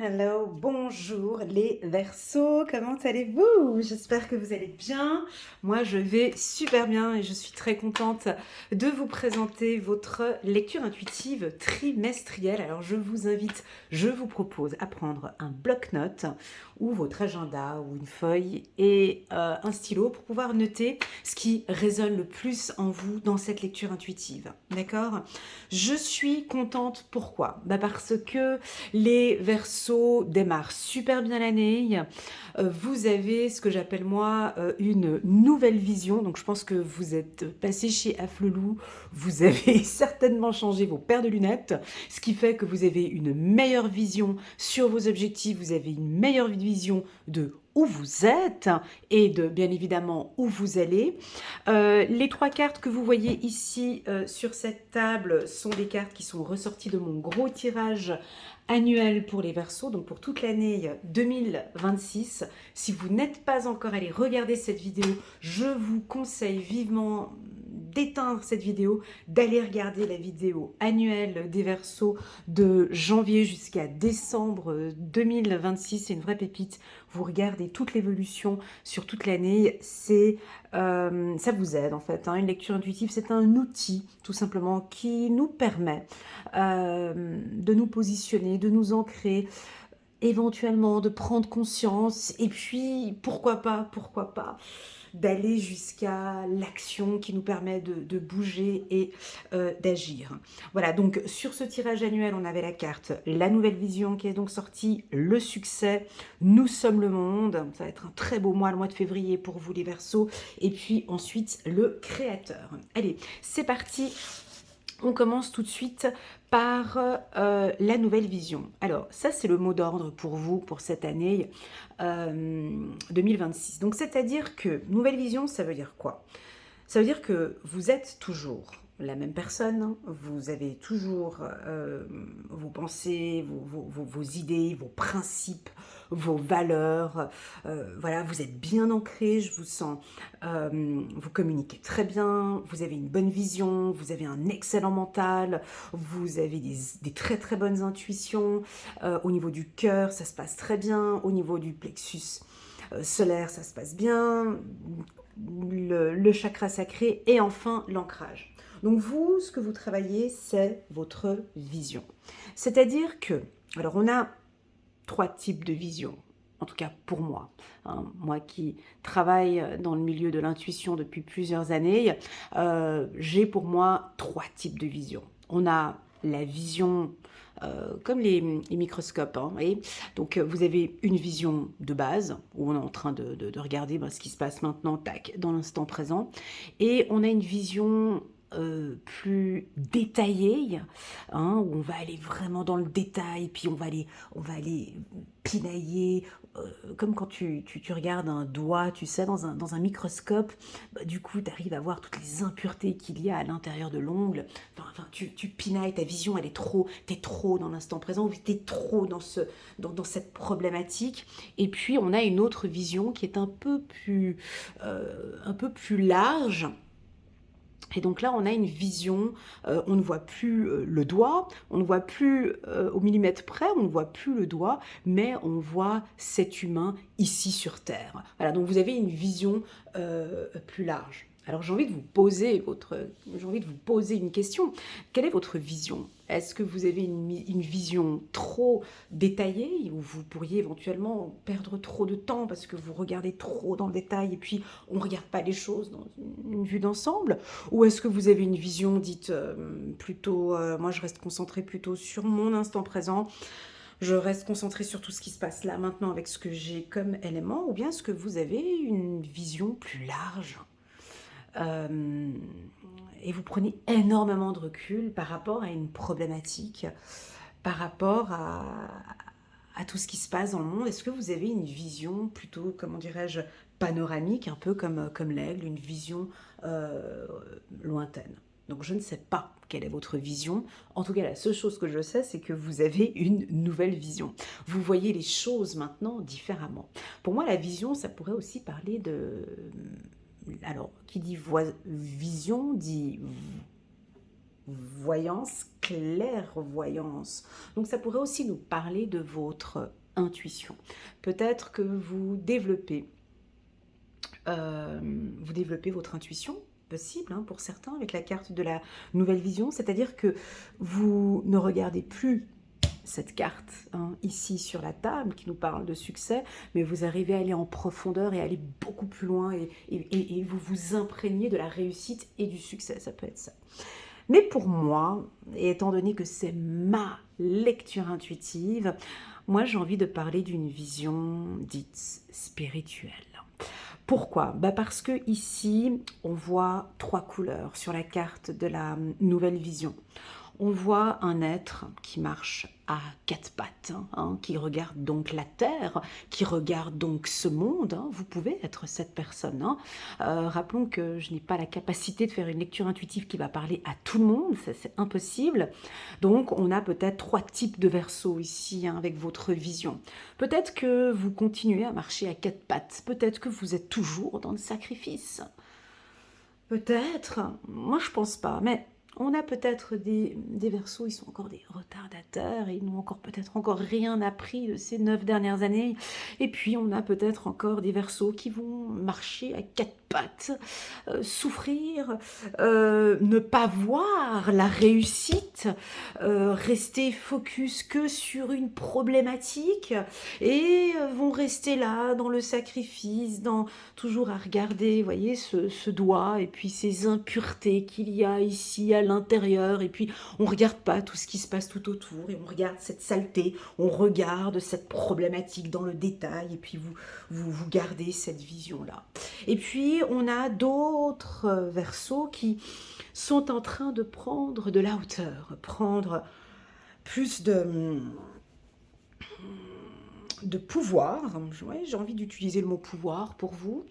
Hello, bonjour les Verseaux, comment allez-vous? J'espère que vous allez bien. Moi, je vais super bien et je suis très contente de vous présenter votre lecture intuitive trimestrielle. Alors, je vous propose à prendre un bloc-notes ou votre agenda ou une feuille et un stylo pour pouvoir noter ce qui résonne le plus en vous dans cette lecture intuitive. D'accord? Je suis contente, pourquoi? Parce que les Verseaux démarrent super bien l'année. Vous avez ce que j'appelle moi une nouvelle vision. Donc je pense que vous êtes passé chez Afflelou. Vous avez certainement changé vos paires de lunettes. Ce qui fait que vous avez une meilleure vision sur vos objectifs. Vous avez une meilleure vision de où vous êtes et de bien évidemment où vous allez. Les trois cartes que vous voyez ici sur cette table sont des cartes qui sont ressorties de mon gros tirage annuel pour les Verseaux, donc pour toute l'année 2026. Si vous n'êtes pas encore allé regarder cette vidéo, je vous conseille vivement d'éteindre cette vidéo, d'aller regarder la vidéo annuelle des Verseaux de janvier jusqu'à décembre 2026. C'est une vraie pépite. Vous regardez toute l'évolution sur toute l'année. Ça vous aide en fait. Une lecture intuitive, c'est un outil tout simplement qui nous permet de nous positionner, de nous ancrer, éventuellement de prendre conscience et puis pourquoi pas d'aller jusqu'à l'action qui nous permet de bouger et d'agir. Voilà, donc sur ce tirage annuel, on avait la carte La Nouvelle Vision qui est donc sortie, le succès, Nous sommes le monde, ça va être un très beau mois, le mois de février pour vous les Verseaux, et puis ensuite le Créateur. Allez, c'est parti. On commence tout de suite par la nouvelle vision. Alors, ça, c'est le mot d'ordre pour vous, pour cette année 2026. Donc, c'est-à-dire que nouvelle vision, ça veut dire quoi? Ça veut dire que vous êtes toujours la même personne, vous avez toujours vos pensées, vos idées, vos principes, vos valeurs. Voilà, vous êtes bien ancré, je vous sens. Vous communiquez très bien, vous avez une bonne vision, vous avez un excellent mental, vous avez des très très bonnes intuitions. Au niveau du cœur, ça se passe très bien. Au niveau du plexus solaire, ça se passe bien. Le chakra sacré et enfin l'ancrage. Donc vous, ce que vous travaillez, c'est votre vision. C'est-à-dire que, alors on a trois types de vision, en tout cas pour moi. Moi qui travaille dans le milieu de l'intuition depuis plusieurs années, j'ai pour moi trois types de vision. On a la vision comme les microscopes. Voyez, donc vous avez une vision de base, où on est en train de regarder ce qui se passe maintenant, tac, dans l'instant présent. Et on a une vision plus détaillée, où on va aller vraiment dans le détail, puis on va aller pinailler, comme quand tu regardes un doigt, tu sais, dans un microscope, du coup, tu arrives à voir toutes les impuretés qu'il y a à l'intérieur de l'ongle. Enfin, tu pinailles, ta vision, elle est trop, t'es trop dans l'instant présent, ou t'es trop dans cette problématique. Et puis, on a une autre vision qui est un peu plus large. Et donc là, on a une vision, on ne voit plus le doigt, on ne voit plus au millimètre près, on ne voit plus le doigt, mais on voit cet humain ici sur Terre. Voilà, donc vous avez une vision plus large. Alors j'ai envie de vous poser une question. Quelle est votre vision? Est-ce que vous avez une vision trop détaillée où vous pourriez éventuellement perdre trop de temps parce que vous regardez trop dans le détail et puis on ne regarde pas les choses dans une vue d'ensemble? Ou est-ce que vous avez une vision dite plutôt, moi je reste concentrée plutôt sur mon instant présent, je reste concentrée sur tout ce qui se passe là maintenant avec ce que j'ai comme élément, ou bien est-ce que vous avez une vision plus large et vous prenez énormément de recul par rapport à une problématique, par rapport à tout ce qui se passe dans le monde? Est-ce que vous avez une vision plutôt, comment dirais-je, panoramique, un peu comme l'aigle, une vision lointaine? Donc je ne sais pas quelle est votre vision. En tout cas, la seule chose que je sais, c'est que vous avez une nouvelle vision. Vous voyez les choses maintenant différemment. Pour moi, la vision, ça pourrait aussi parler de... Alors, qui dit vision, dit voyance, clairvoyance. Donc ça pourrait aussi nous parler de votre intuition. Peut-être que vous développez votre intuition, possible hein, pour certains, avec la carte de la nouvelle vision, c'est-à-dire que vous ne regardez plus cette carte hein, ici sur la table qui nous parle de succès, mais vous arrivez à aller en profondeur et aller beaucoup plus loin et vous vous imprégnez de la réussite et du succès, ça peut être ça. Mais pour moi, et étant donné que c'est ma lecture intuitive, moi j'ai envie de parler d'une vision dite spirituelle. Pourquoi? Parce que ici, on voit 3 couleurs sur la carte de la nouvelle vision. On voit un être qui marche à 4 pattes, hein, qui regarde donc la Terre, qui regarde donc ce monde. Hein. Vous pouvez être cette personne. Hein. Rappelons que je n'ai pas la capacité de faire une lecture intuitive qui va parler à tout le monde, c'est impossible. Donc on a peut-être 3 types de versos ici hein, avec votre vision. Peut-être que vous continuez à marcher à 4 pattes, peut-être que vous êtes toujours dans le sacrifice. Peut-être, moi je pense pas, mais on a peut-être des Verseaux, ils sont encore des retardataires, et ils n'ont peut-être encore rien appris de ces 9 dernières années. Et puis on a peut-être encore des Verseaux qui vont marcher à 4 pattes, souffrir, ne pas voir la réussite, rester focus que sur une problématique, et vont rester là dans le sacrifice, toujours à regarder, vous voyez, ce doigt, et puis ces impuretés qu'il y a ici à l'intérieur, et puis on ne regarde pas tout ce qui se passe tout autour, et on regarde cette saleté, on regarde cette problématique dans le détail, et puis vous gardez cette vision-là. Et puis on a d'autres Verseaux qui sont en train de prendre de la hauteur, prendre plus de pouvoir, ouais, j'ai envie d'utiliser le mot pouvoir pour vous.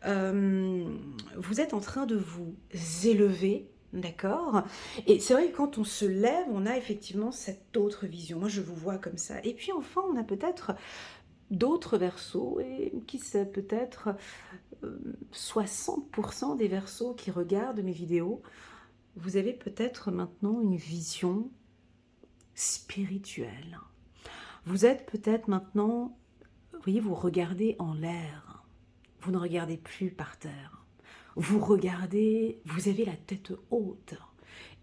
Vous êtes en train de vous élever, d'accord? Et c'est vrai que quand on se lève, on a effectivement cette autre vision. Moi, je vous vois comme ça. Et puis enfin, on a peut-être d'autres Verseaux, et qui sait, peut-être 60% des Verseaux qui regardent mes vidéos, vous avez peut-être maintenant une vision spirituelle. Vous êtes peut-être maintenant, vous voyez, vous regardez en l'air. Vous ne regardez plus par terre. Vous regardez, vous avez la tête haute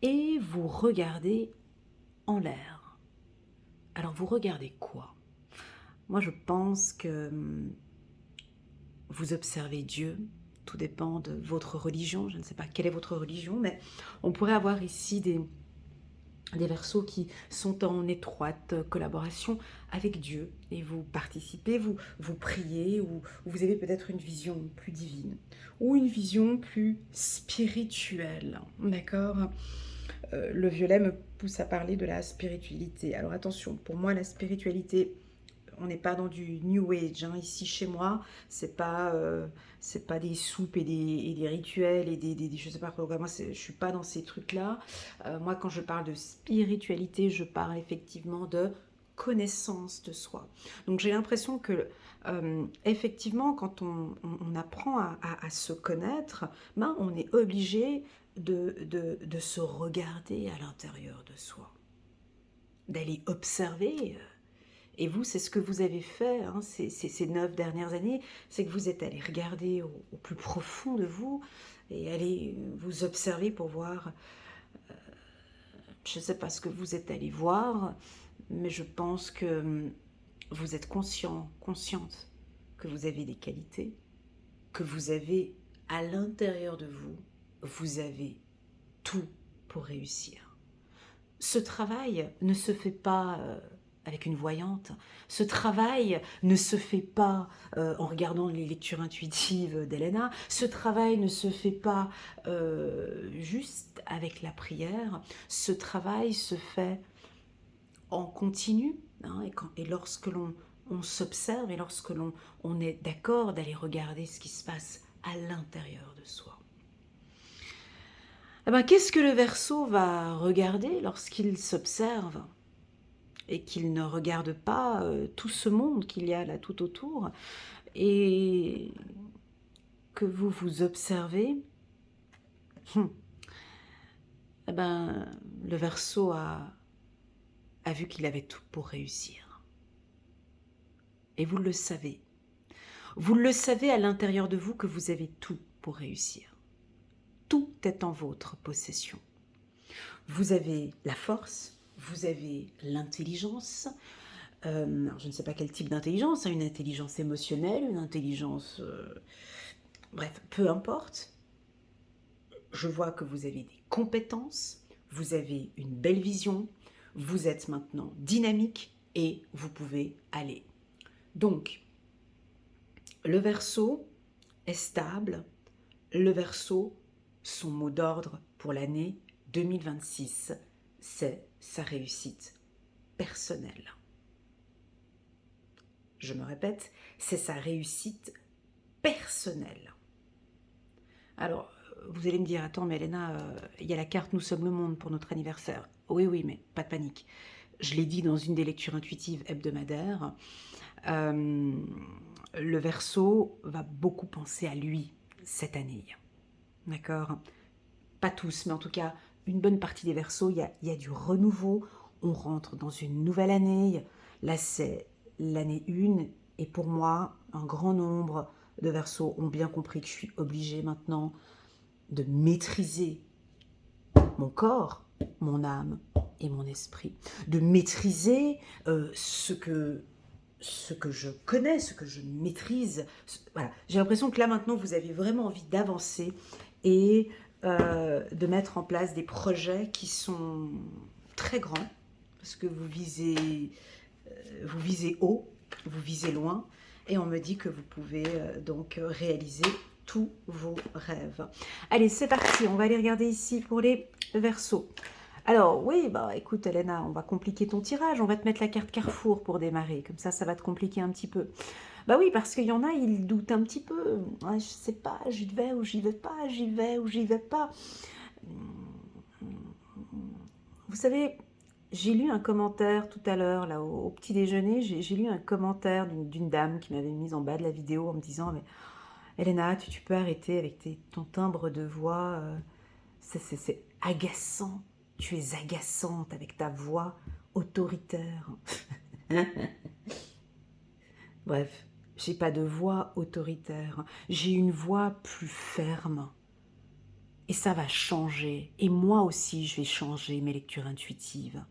et vous regardez en l'air. Alors vous regardez quoi? Moi je pense que vous observez Dieu. Tout dépend de votre religion. Je ne sais pas quelle est votre religion, mais on pourrait avoir ici des Verseaux qui sont en étroite collaboration avec Dieu, et vous participez, vous priez, ou vous avez peut-être une vision plus divine ou une vision plus spirituelle, d'accord? Le violet me pousse à parler de la spiritualité. Alors attention, pour moi la spiritualité, on n'est pas dans du New Age, hein. Ici chez moi, c'est pas des soupes et des rituels et je sais pas quoi. Moi, je suis pas dans ces trucs-là. Moi, quand je parle de spiritualité, je parle effectivement de connaissance de soi. Donc j'ai l'impression que effectivement, quand on apprend à se connaître, on est obligé de se regarder à l'intérieur de soi, d'aller observer. Et vous, c'est ce que vous avez fait hein, ces 9 dernières années, c'est que vous êtes allé regarder au plus profond de vous et aller vous observer pour voir, je ne sais pas ce que vous êtes allé voir, mais je pense que vous êtes consciente que vous avez des qualités, que vous avez à l'intérieur de vous, vous avez tout pour réussir. Ce travail ne se fait pas avec une voyante. Ce travail ne se fait pas en regardant les lectures intuitives d'Elena. Ce travail ne se fait pas juste avec la prière. Ce travail se fait en continu. Hein, et lorsque on s'observe et lorsque on est d'accord d'aller regarder ce qui se passe à l'intérieur de soi. Qu'est-ce que le Verseau va regarder lorsqu'il s'observe et qu'il ne regarde pas tout ce monde qu'il y a là tout autour, et que vous vous observez? eh ben, le Verseau a vu qu'il avait tout pour réussir. Et vous le savez. Vous le savez à l'intérieur de vous que vous avez tout pour réussir. Tout est en votre possession. Vous avez la force, vous avez l'intelligence. Je ne sais pas quel type d'intelligence, hein, une intelligence émotionnelle, une intelligence... bref, peu importe. Je vois que vous avez des compétences, vous avez une belle vision, vous êtes maintenant dynamique et vous pouvez aller. Donc, le Verseau est stable. Le Verseau, son mot d'ordre pour l'année 2026, c'est sa réussite personnelle. Je me répète, c'est sa réussite personnelle. Alors, vous allez me dire, attends, mais Elena, il y a la carte Nous sommes le monde pour notre anniversaire. Oui, oui, mais pas de panique. Je l'ai dit dans une des lectures intuitives hebdomadaires, le Verseau va beaucoup penser à lui cette année. D'accord? Pas tous, mais en tout cas, une bonne partie des Verseaux, il y a du renouveau. On rentre dans une nouvelle année. Là, c'est l'année 1. Et pour moi, un grand nombre de Verseaux ont bien compris que je suis obligée maintenant de maîtriser mon corps, mon âme et mon esprit. De maîtriser ce que je connais, ce que je maîtrise. Voilà. J'ai l'impression que là, maintenant, vous avez vraiment envie d'avancer et de mettre en place des projets qui sont très grands, parce que vous visez haut, vous visez loin, et on me dit que vous pouvez donc réaliser tous vos rêves. Allez, c'est parti, on va aller regarder ici pour les Verseaux. Alors, oui, bah écoute, Elena, on va compliquer ton tirage, on va te mettre la carte Carrefour pour démarrer, comme ça va te compliquer un petit peu. Bah oui, parce qu'il y en a, ils doutent un petit peu. Ouais, je sais pas, j'y vais ou j'y vais pas, j'y vais ou j'y vais pas. Vous savez, j'ai lu un commentaire tout à l'heure, là, au petit déjeuner, j'ai lu un commentaire d'une dame qui m'avait mise en bas de la vidéo en me disant, mais Elena, tu peux arrêter avec ton timbre de voix, c'est agaçant. Tu es agaçante avec ta voix autoritaire. Bref, j'ai pas de voix autoritaire. J'ai une voix plus ferme. Et ça va changer. Et moi aussi, je vais changer mes lectures intuitives.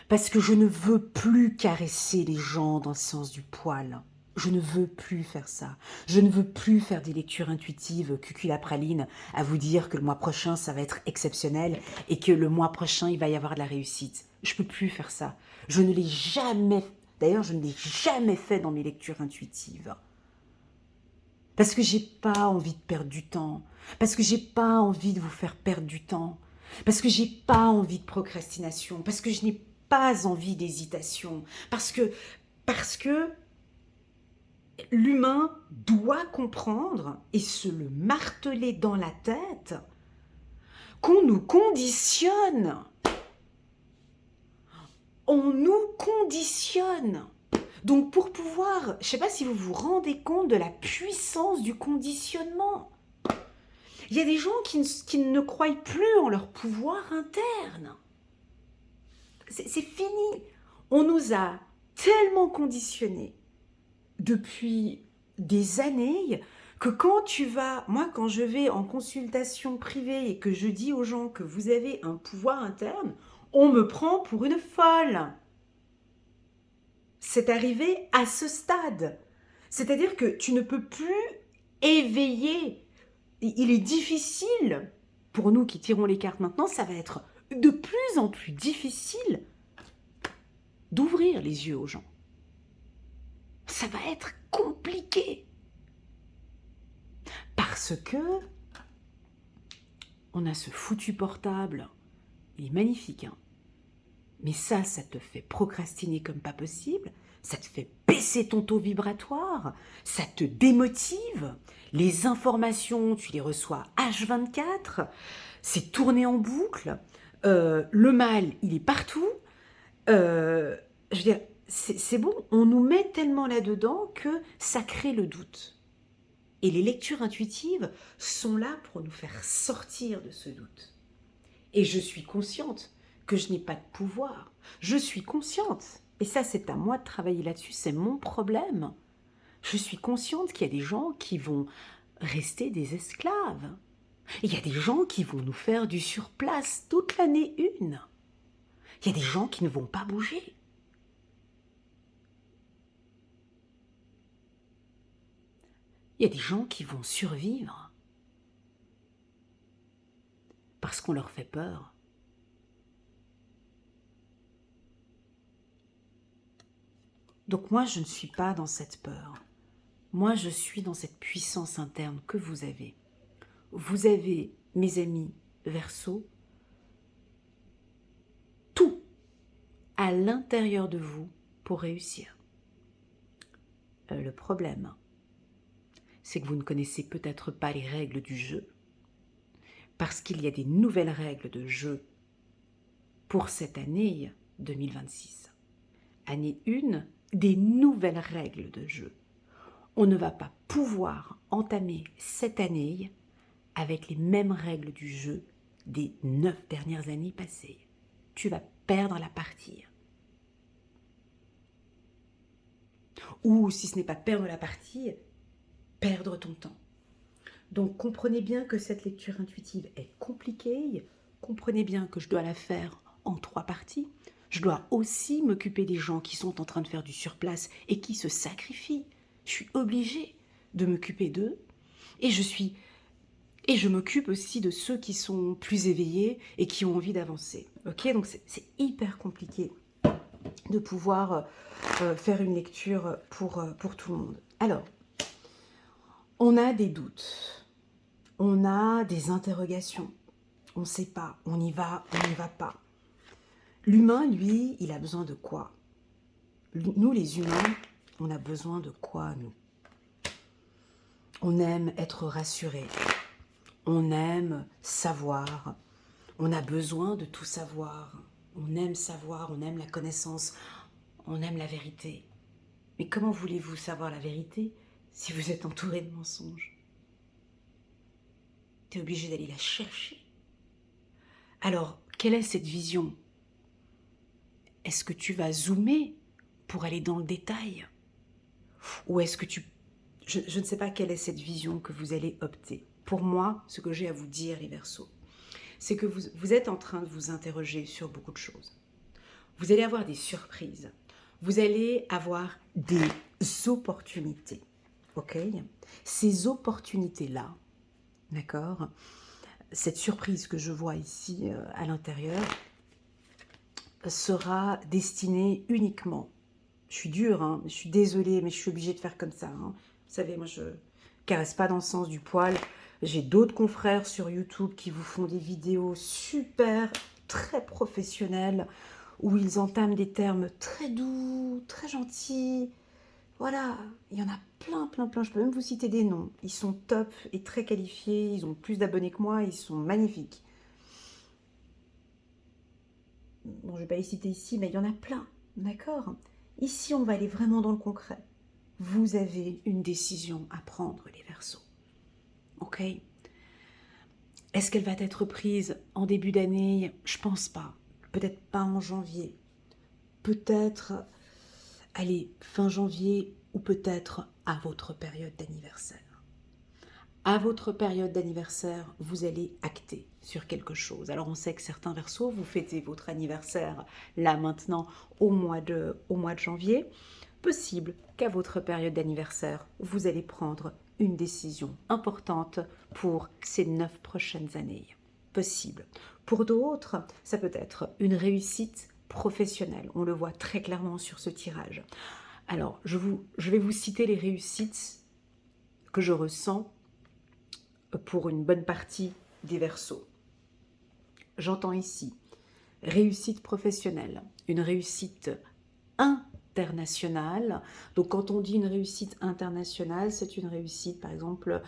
Parce que je ne veux plus caresser les gens dans le sens du poil. Je ne veux plus faire ça. Je ne veux plus faire des lectures intuitives cuculapraline à vous dire que le mois prochain, ça va être exceptionnel et que le mois prochain, il va y avoir de la réussite. Je ne peux plus faire ça. Je ne l'ai jamais... D'ailleurs, je ne l'ai jamais fait dans mes lectures intuitives. Parce que j'ai pas envie de perdre du temps. Parce que j'ai pas envie de vous faire perdre du temps. Parce que j'ai pas envie de procrastination. Parce que je n'ai pas envie d'hésitation. Parce que l'humain doit comprendre et se le marteler dans la tête qu'on nous conditionne. On nous conditionne. Donc pour pouvoir, je ne sais pas si vous vous rendez compte de la puissance du conditionnement. Il y a des gens qui ne croient plus en leur pouvoir interne. C'est fini. On nous a tellement conditionnés depuis des années que quand quand je vais en consultation privée et que je dis aux gens que vous avez un pouvoir interne, on me prend pour une folle. C'est arrivé à ce stade. C'est-à-dire que tu ne peux plus éveiller. Il est difficile, pour nous qui tirons les cartes maintenant, ça va être de plus en plus difficile d'ouvrir les yeux aux gens. Ça va être compliqué. Parce que on a ce foutu portable. Il est magnifique, hein. Mais ça te fait procrastiner comme pas possible. Ça te fait baisser ton taux vibratoire. Ça te démotive. Les informations, tu les reçois H24. C'est tourné en boucle. Le mal, il est partout. Je veux dire, c'est bon. On nous met tellement là-dedans que ça crée le doute. Et les lectures intuitives sont là pour nous faire sortir de ce doute. Et je suis consciente que je n'ai pas de pouvoir. Je suis consciente. Et ça, c'est à moi de travailler là-dessus. C'est mon problème. Je suis consciente qu'il y a des gens qui vont rester des esclaves. Il y a des gens qui vont nous faire du surplace toute l'année une. Il y a des gens qui ne vont pas bouger. Il y a des gens qui vont survivre parce qu'on leur fait peur. Donc moi, je ne suis pas dans cette peur. Moi, je suis dans cette puissance interne que vous avez. Vous avez, mes amis Verseaux, tout à l'intérieur de vous pour réussir. Le problème, c'est que vous ne connaissez peut-être pas les règles du jeu, parce qu'il y a des nouvelles règles de jeu pour cette année 2026. Année 1, des nouvelles règles de jeu. On ne va pas pouvoir entamer cette année avec les mêmes règles du jeu des 9 dernières années passées. Tu vas perdre la partie. Ou si ce n'est pas perdre la partie, perdre ton temps. Donc comprenez bien que cette lecture intuitive est compliquée. Comprenez bien que je dois la faire en 3 parties. Je dois aussi m'occuper des gens qui sont en train de faire du surplace et qui se sacrifient. Je suis obligée de m'occuper d'eux. Et je m'occupe aussi de ceux qui sont plus éveillés et qui ont envie d'avancer. Ok, donc c'est hyper compliqué de pouvoir faire une lecture pour tout le monde. Alors, on a des doutes, on a des interrogations, on ne sait pas, on y va, on n'y va pas. L'humain, lui, il a besoin de quoi? Nous, les humains, on a besoin de quoi, nous? On aime être rassuré, on aime savoir, on a besoin de tout savoir, on aime la connaissance, on aime la vérité. Mais comment voulez-vous savoir la vérité si vous êtes entouré de mensonges? Tu es obligé d'aller la chercher. Alors, quelle est cette vision? Est-ce que tu vas zoomer pour aller dans le détail? Ou est-ce que je ne sais pas quelle est cette vision que vous allez opter. Pour moi, ce que j'ai à vous dire, les Verseaux, c'est que vous êtes en train de vous interroger sur beaucoup de choses. Vous allez avoir des surprises. Vous allez avoir des opportunités. Ok? Ces opportunités-là, d'accord? Cette surprise que je vois ici à l'intérieur sera destinée uniquement. Je suis dure, hein, je suis désolée, mais je suis obligée de faire comme ça. Hein. Vous savez, moi, je caresse pas dans le sens du poil. J'ai d'autres confrères sur YouTube qui vous font des vidéos super, très professionnelles, où ils entament des termes très doux, très gentils. Voilà, il y en a plein, plein, plein. Je peux même vous citer des noms. Ils sont top et très qualifiés. Ils ont plus d'abonnés que moi. Ils sont magnifiques. Bon, je ne vais pas les citer ici, mais il y en a plein. D'accord? Ici, on va aller vraiment dans le concret. Vous avez une décision à prendre, les Verseaux. Ok? Est-ce qu'elle va être prise en début d'année? Je pense pas. Peut-être pas en janvier. Peut-être, allez, fin janvier ou peut-être à votre période d'anniversaire. À votre période d'anniversaire, vous allez acter sur quelque chose. Alors on sait que certains Verseaux, vous fêtez votre anniversaire là maintenant au mois de janvier. Possible qu'à votre période d'anniversaire, vous allez prendre une décision importante pour ces 9 prochaines années. Possible. Pour d'autres, ça peut être une réussite professionnelle. On le voit très clairement sur ce tirage. Alors, je vais vous citer les réussites que je ressens pour une bonne partie des Verseaux. J'entends ici réussite professionnelle, une réussite internationale. Donc quand on dit une réussite internationale, c'est une réussite, par exemple,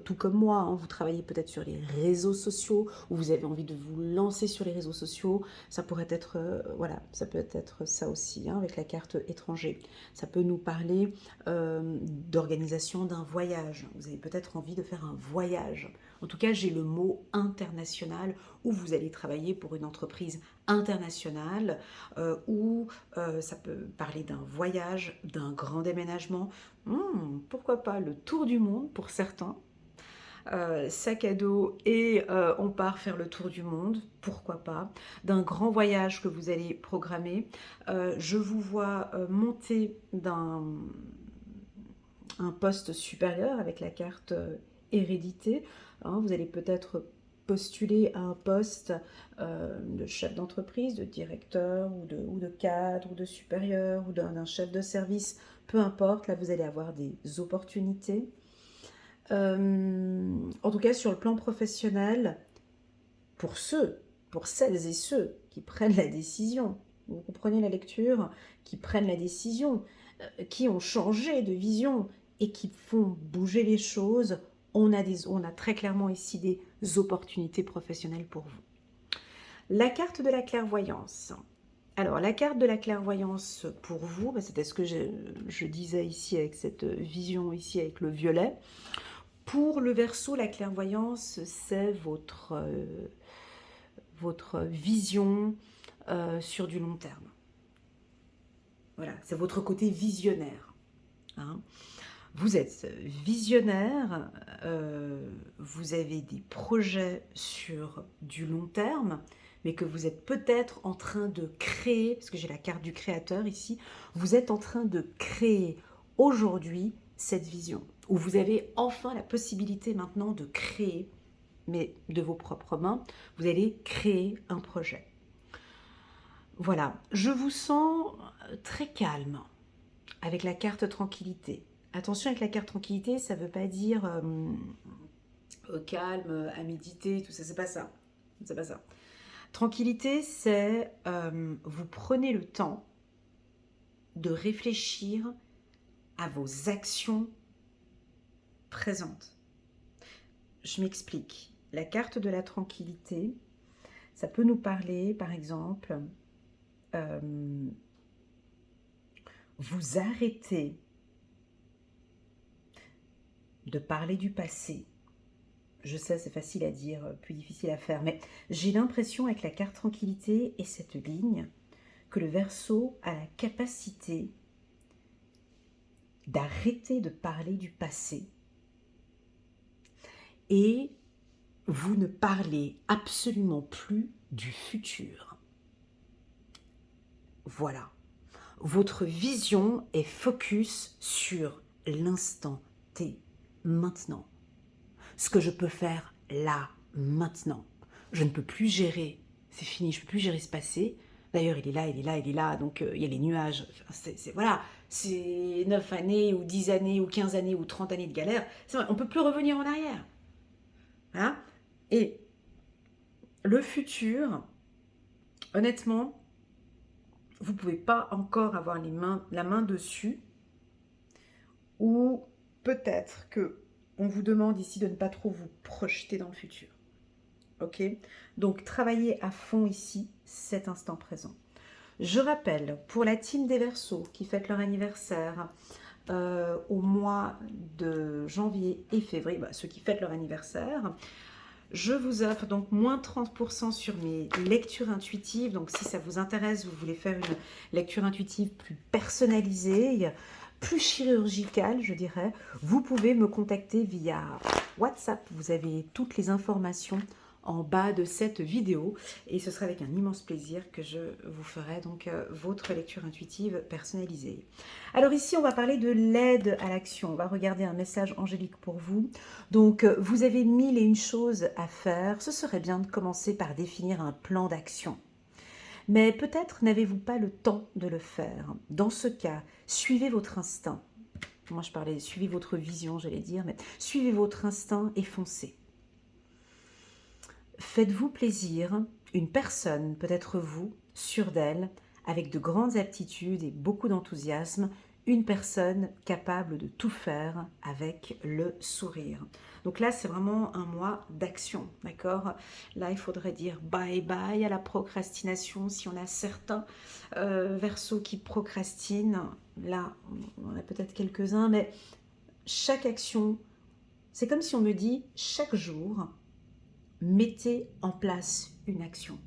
tout comme moi, hein, vous travaillez peut-être sur les réseaux sociaux, ou vous avez envie de vous lancer sur les réseaux sociaux, ça pourrait être, voilà, ça peut être ça aussi, hein, avec la carte étranger. Ça peut nous parler d'organisation d'un voyage. Vous avez peut-être envie de faire un voyage. En tout cas, j'ai le mot international, où vous allez travailler pour une entreprise internationale, où ça peut parler d'un voyage, d'un grand déménagement. Pourquoi pas le tour du monde pour certains. Sac à dos et on part faire le tour du monde, pourquoi pas, d'un grand voyage que vous allez programmer. Je vous vois monter d'un un poste supérieur avec la carte hérédité. Hein, vous allez peut-être postuler à un poste de chef d'entreprise, de directeur ou de cadre ou de supérieur ou d'un chef de service, peu importe, là vous allez avoir des opportunités. En tout cas, sur le plan professionnel, pour celles et ceux qui prennent la décision, vous comprenez la lecture, qui prennent la décision, qui ont changé de vision et qui font bouger les choses, on a très clairement ici des opportunités professionnelles pour vous. La carte de la clairvoyance. Alors, la carte de la clairvoyance pour vous, c'était ce que je disais ici avec cette vision ici avec le violet. Pour le Verseau, la clairvoyance, c'est votre vision sur du long terme. Voilà, c'est votre côté visionnaire. Hein. Vous êtes visionnaire, vous avez des projets sur du long terme, mais que vous êtes peut-être en train de créer, parce que j'ai la carte du créateur ici, vous êtes en train de créer aujourd'hui cette vision, où vous avez enfin la possibilité maintenant de créer, mais de vos propres mains, vous allez créer un projet. Voilà, je vous sens très calme avec la carte tranquillité. Attention avec la carte tranquillité, ça ne veut pas dire calme, à méditer, tout ça, c'est pas ça. C'est pas ça. Tranquillité, c'est vous prenez le temps de réfléchir à vos actions présentes. Je m'explique. La carte de la tranquillité, ça peut nous parler, par exemple, vous arrêtez de parler du passé. Je sais, c'est facile à dire, plus difficile à faire, mais j'ai l'impression avec la carte tranquillité et cette ligne que le Verseau a la capacité d'arrêter de parler du passé et vous ne parlez absolument plus du futur. Voilà. Votre vision est focus sur l'instant T, maintenant. Ce que je peux faire là, maintenant. Je ne peux plus gérer, c'est fini, je ne peux plus gérer ce passé. D'ailleurs, il est là, il est là, il est là, donc il y a les nuages. Voilà, c'est 9 années, ou 10 années, ou 15 années, ou 30 années de galère. C'est vrai, on ne peut plus revenir en arrière. Voilà. Et le futur, honnêtement, vous ne pouvez pas encore avoir la main dessus, ou peut-être que on vous demande ici de ne pas trop vous projeter dans le futur. Ok? Donc, travaillez à fond ici, cet instant présent. Je rappelle, pour la team des Verseaux qui fête leur anniversaire au mois de janvier et février, ceux qui fêtent leur anniversaire, je vous offre donc moins 30% sur mes lectures intuitives. Donc, si ça vous intéresse, vous voulez faire une lecture intuitive plus personnalisée, plus chirurgicale, je dirais, vous pouvez me contacter via WhatsApp. Vous avez toutes les informations en bas de cette vidéo et ce sera avec un immense plaisir que je vous ferai donc votre lecture intuitive personnalisée. Alors ici, on va parler de l'aide à l'action. On va regarder un message angélique pour vous. Donc, vous avez 1001 choses à faire. Ce serait bien de commencer par définir un plan d'action. Mais peut-être n'avez-vous pas le temps de le faire. Dans ce cas, suivez votre instinct. Moi, je parlais, suivez votre vision, j'allais dire, mais suivez votre instinct et foncez. Faites-vous plaisir, une personne, peut-être vous, sûre d'elle, avec de grandes aptitudes et beaucoup d'enthousiasme, une personne capable de tout faire avec le sourire. Donc là, c'est vraiment un mois d'action, d'accord? Là, il faudrait dire bye bye à la procrastination. Si on a certains Verseaux qui procrastinent, là, on en a peut-être quelques-uns, mais chaque action, C'est comme si on me dit chaque jour, mettez en place une action.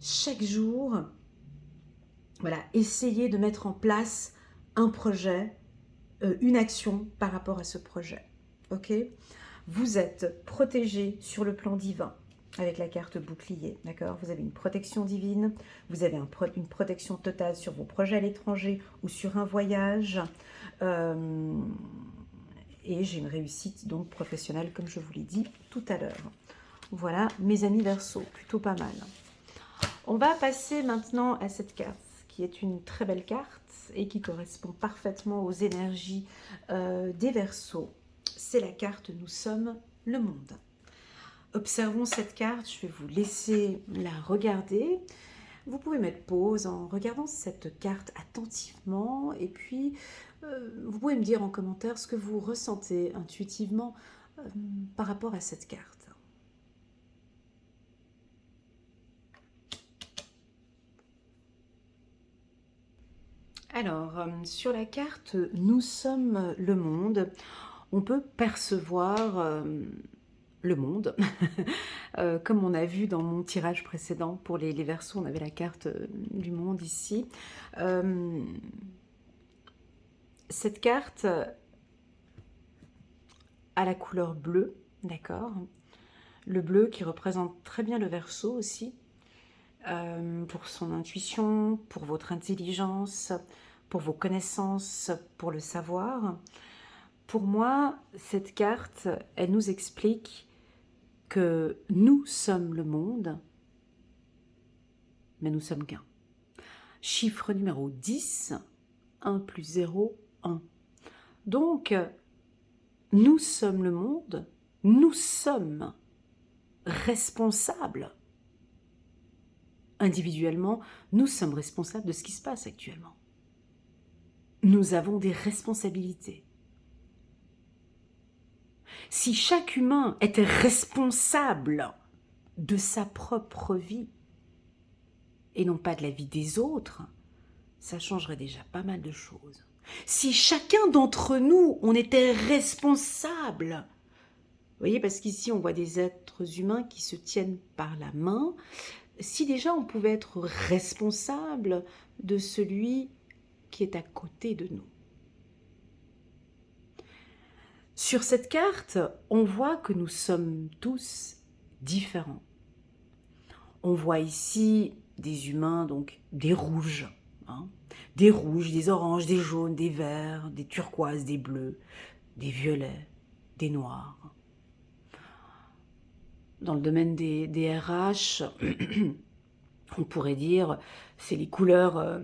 Chaque jour, voilà, essayez de mettre en place un projet, une action par rapport à ce projet. Ok ? Vous êtes protégé sur le plan divin avec la carte bouclier, d'accord ? Vous avez une protection divine, vous avez une protection totale sur vos projets à l'étranger ou sur un voyage. Et j'ai une réussite donc professionnelle, comme je vous l'ai dit tout à l'heure. Voilà, mes amis Verseaux, plutôt pas mal. On va passer maintenant à cette carte, qui est une très belle carte et qui correspond parfaitement aux énergies des Verseaux. C'est la carte « Nous sommes le monde ». Observons cette carte, je vais vous laisser la regarder. Vous pouvez mettre pause en regardant cette carte attentivement et puis vous pouvez me dire en commentaire ce que vous ressentez intuitivement par rapport à cette carte. Alors, sur la carte « Nous sommes le monde », on peut percevoir le monde. Comme on a vu dans mon tirage précédent pour les Verseaux, on avait la carte du monde ici. Cette carte a la couleur bleue, d'accord ? Le bleu qui représente très bien le Verseau aussi, pour son intuition, pour votre intelligence, pour vos connaissances, pour le savoir. Pour moi, cette carte, elle nous explique que nous sommes le monde, mais nous sommes qu'un. Chiffre numéro 10, 1 plus 0, 1. Donc, nous sommes le monde, nous sommes responsables. Individuellement, nous sommes responsables de ce qui se passe actuellement. Nous avons des responsabilités. Si chaque humain était responsable de sa propre vie et non pas de la vie des autres, ça changerait déjà pas mal de choses. Si chacun d'entre nous, on était responsable, vous voyez, parce qu'ici on voit des êtres humains qui se tiennent par la main, si déjà on pouvait être responsable de celui qui est à côté de nous. Sur cette carte, on voit que nous sommes tous différents. On voit ici des humains, donc des rouges, des rouges, des oranges, des jaunes, des verts, des turquoises, des bleus, des violets, des noirs. Dans le domaine des RH, on pourrait dire c'est les couleurs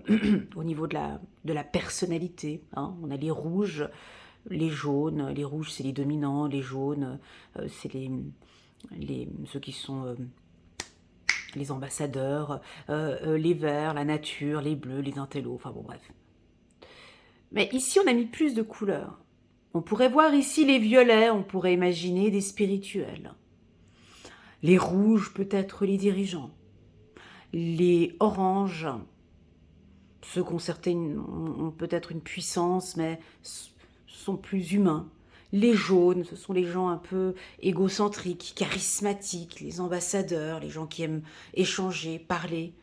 au niveau de la personnalité. On a les rouges, les jaunes. Les rouges, c'est les dominants. Les jaunes, c'est ceux qui sont les ambassadeurs. Les verts, la nature. Les bleus, les intellos. Enfin bon, bref. Mais ici, on a mis plus de couleurs. On pourrait voir ici les violets. On pourrait imaginer des spirituels. Les rouges, peut-être les dirigeants. Les oranges, ceux qui ont peut-être une puissance, mais sont plus humains. Les jaunes, ce sont les gens un peu égocentriques, charismatiques, les ambassadeurs, les gens qui aiment échanger, parler.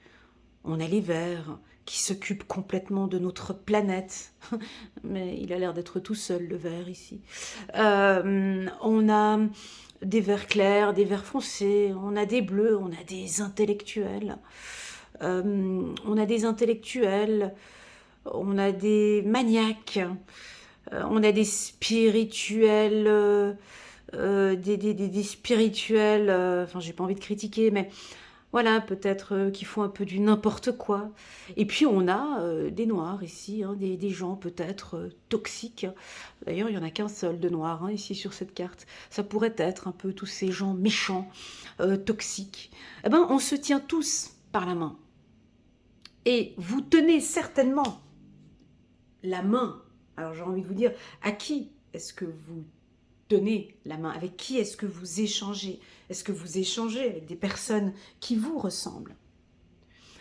On a les verts, qui s'occupent complètement de notre planète. Mais il a l'air d'être tout seul, le vert, ici. On a des verts clairs, des verts foncés, on a des bleus, on a des intellectuels. On a des intellectuels, on a des maniaques, on a des spirituels, des spirituels, enfin j'ai pas envie de critiquer, mais voilà, peut-être qui font un peu du n'importe quoi. Et puis on a des noirs ici, des gens peut-être toxiques. D'ailleurs, il n'y en a qu'un seul de noir ici sur cette carte. Ça pourrait être un peu tous ces gens méchants, toxiques. Eh ben, on se tient tous par la main. Et vous tenez certainement la main. Alors j'ai envie de vous dire, à qui est-ce que vous tenez la main? Avec qui est-ce que vous échangez? Est-ce que vous échangez avec des personnes qui vous ressemblent?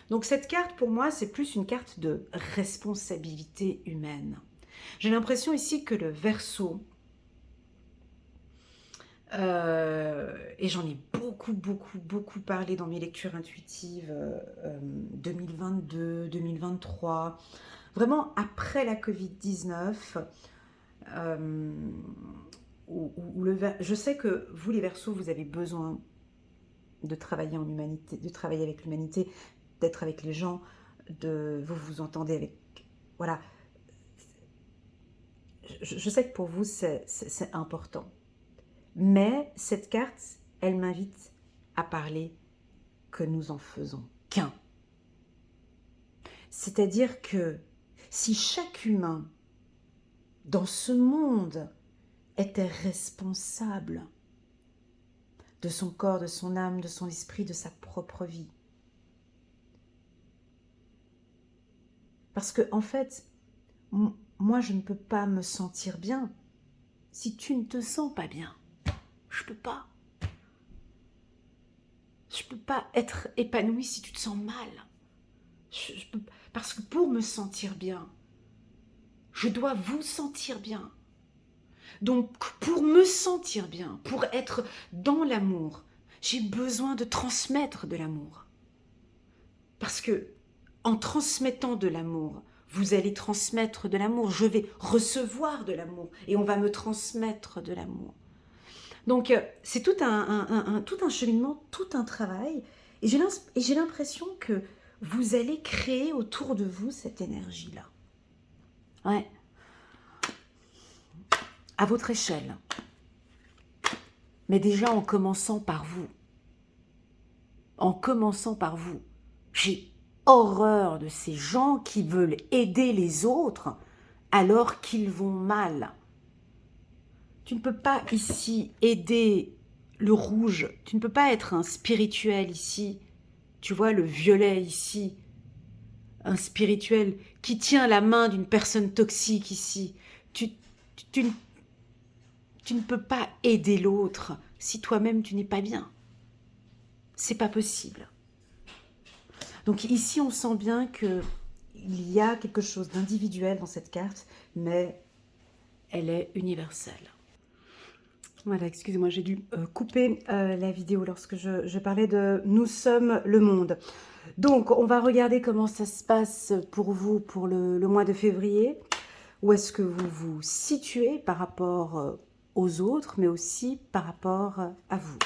Donc cette carte, pour moi, c'est plus une carte de responsabilité humaine. J'ai l'impression ici que le Verseau Et j'en ai beaucoup parlé dans mes lectures intuitives 2022, 2023. Vraiment après la Covid-19, euh, je sais que vous les Verseaux, vous avez besoin de travailler en humanité, de travailler avec l'humanité, d'être avec les gens, vous vous entendez avec... Voilà. Je sais que pour vous, c'est important. Mais cette carte, elle m'invite à parler que nous en faisons qu'un. C'est-à-dire que si chaque humain dans ce monde était responsable de son corps, de son âme, de son esprit, de sa propre vie. Parce que, en fait, moi, je ne peux pas me sentir bien si tu ne te sens pas bien. Je peux pas. Je peux pas être épanouie si tu te sens mal. Parce que pour me sentir bien, je dois vous sentir bien. Donc, pour me sentir bien, pour être dans l'amour, j'ai besoin de transmettre de l'amour. Parce que, en transmettant de l'amour, vous allez transmettre de l'amour. Je vais recevoir de l'amour et on va me transmettre de l'amour. Donc, c'est tout un cheminement, tout un travail. Et j'ai l'impression que vous allez créer autour de vous cette énergie-là. Ouais. À votre échelle. Mais déjà en commençant par vous. En commençant par vous. J'ai horreur de ces gens qui veulent aider les autres alors qu'ils vont mal. Tu ne peux pas ici aider le rouge. Tu ne peux pas être un spirituel ici. Tu vois le violet ici. Un spirituel qui tient la main d'une personne toxique ici. Tu ne peux pas aider l'autre si toi-même tu n'es pas bien. C'est pas possible. Donc ici, on sent bien qu'il y a quelque chose d'individuel dans cette carte, mais elle est universelle. Voilà, excusez-moi, j'ai dû couper la vidéo lorsque je parlais de « Nous sommes le monde ». Donc, on va regarder comment ça se passe pour vous pour le mois de février. Où est-ce que vous vous situez par rapport aux autres, mais aussi par rapport à vous.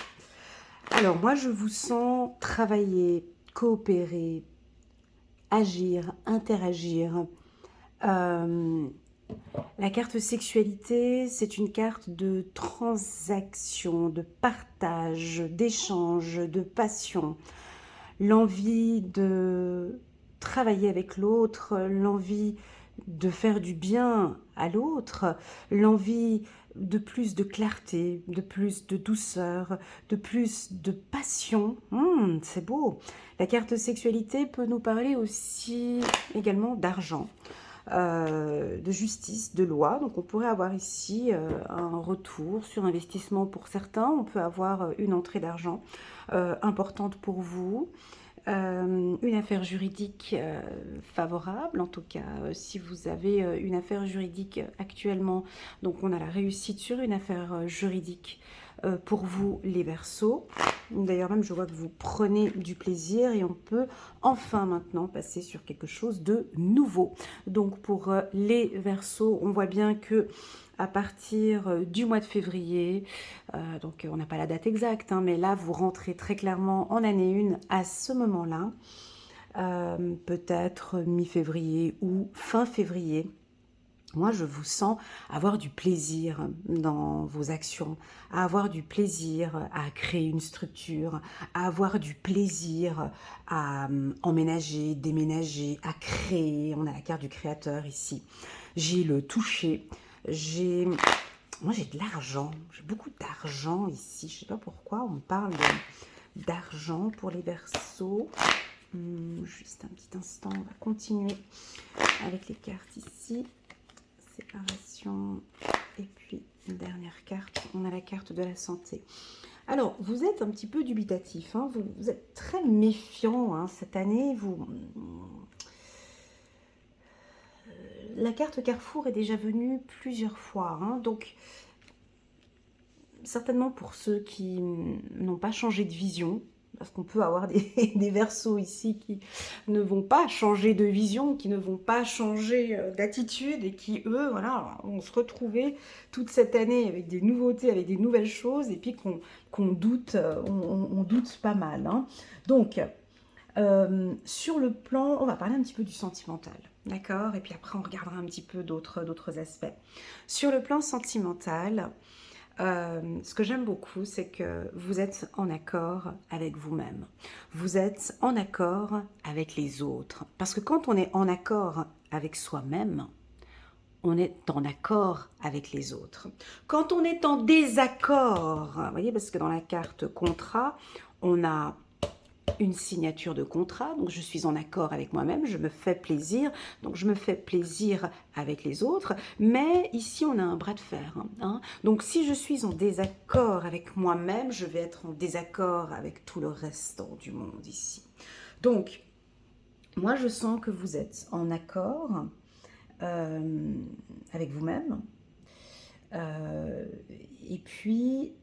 Alors, moi, je vous sens travailler, coopérer, agir, interagir. La carte sexualité, c'est une carte de transaction, de partage, d'échange, de passion. L'envie de travailler avec l'autre, l'envie de faire du bien à l'autre, l'envie de plus de clarté, de plus de douceur, de plus de passion. C'est beau. La carte sexualité peut nous parler aussi également d'argent. De justice, de loi. Donc on pourrait avoir ici un retour sur investissement pour certains. On peut avoir une entrée d'argent importante pour vous. Une affaire juridique favorable, en tout cas si vous avez une affaire juridique actuellement, donc on a la réussite sur une affaire juridique pour vous les Verseaux. D'ailleurs même je vois que vous prenez du plaisir et on peut enfin maintenant passer sur quelque chose de nouveau. Donc pour les Verseaux, on voit bien que à partir du mois de février, donc on n'a pas la date exacte, hein, mais là vous rentrez très clairement en année 1 à ce moment-là, peut-être mi-février ou fin février. Moi, je vous sens avoir du plaisir dans vos actions, à avoir du plaisir à créer une structure, à avoir du plaisir à emménager, déménager, à créer. On a la carte du créateur ici. J'ai le toucher, moi j'ai de l'argent, j'ai beaucoup d'argent ici. Je ne sais pas pourquoi on parle d'argent pour les Verseaux. Juste un petit instant, on va continuer avec les cartes ici. Séparation. Et puis, une dernière carte, on a la carte de la santé. Alors, vous êtes un petit peu dubitatif, hein, vous êtes très méfiant hein, cette année. La carte Carrefour est déjà venue plusieurs fois, hein, donc certainement pour ceux qui n'ont pas changé de vision, parce qu'on peut avoir des Verseaux ici qui ne vont pas changer de vision, qui ne vont pas changer d'attitude et qui, eux, voilà, vont se retrouver toute cette année avec des nouveautés, avec des nouvelles choses et puis qu'on doute, on doute pas mal. Hein. Donc, sur le plan, on va parler un petit peu du sentimental, d'accord? Et puis après, on regardera un petit peu d'autres aspects. Sur le plan sentimental, ce que j'aime beaucoup, c'est que vous êtes en accord avec vous-même. Vous êtes en accord avec les autres. Parce que quand on est en accord avec soi-même, on est en accord avec les autres. Quand on est en désaccord, vous voyez, parce que dans la carte contrat, on a une signature de contrat, donc je suis en accord avec moi-même, je me fais plaisir, donc je me fais plaisir avec les autres, mais ici on a un bras de fer. Hein. Donc si je suis en désaccord avec moi-même, je vais être en désaccord avec tout le restant du monde ici. Donc, moi je sens que vous êtes en accord avec vous-même, et puis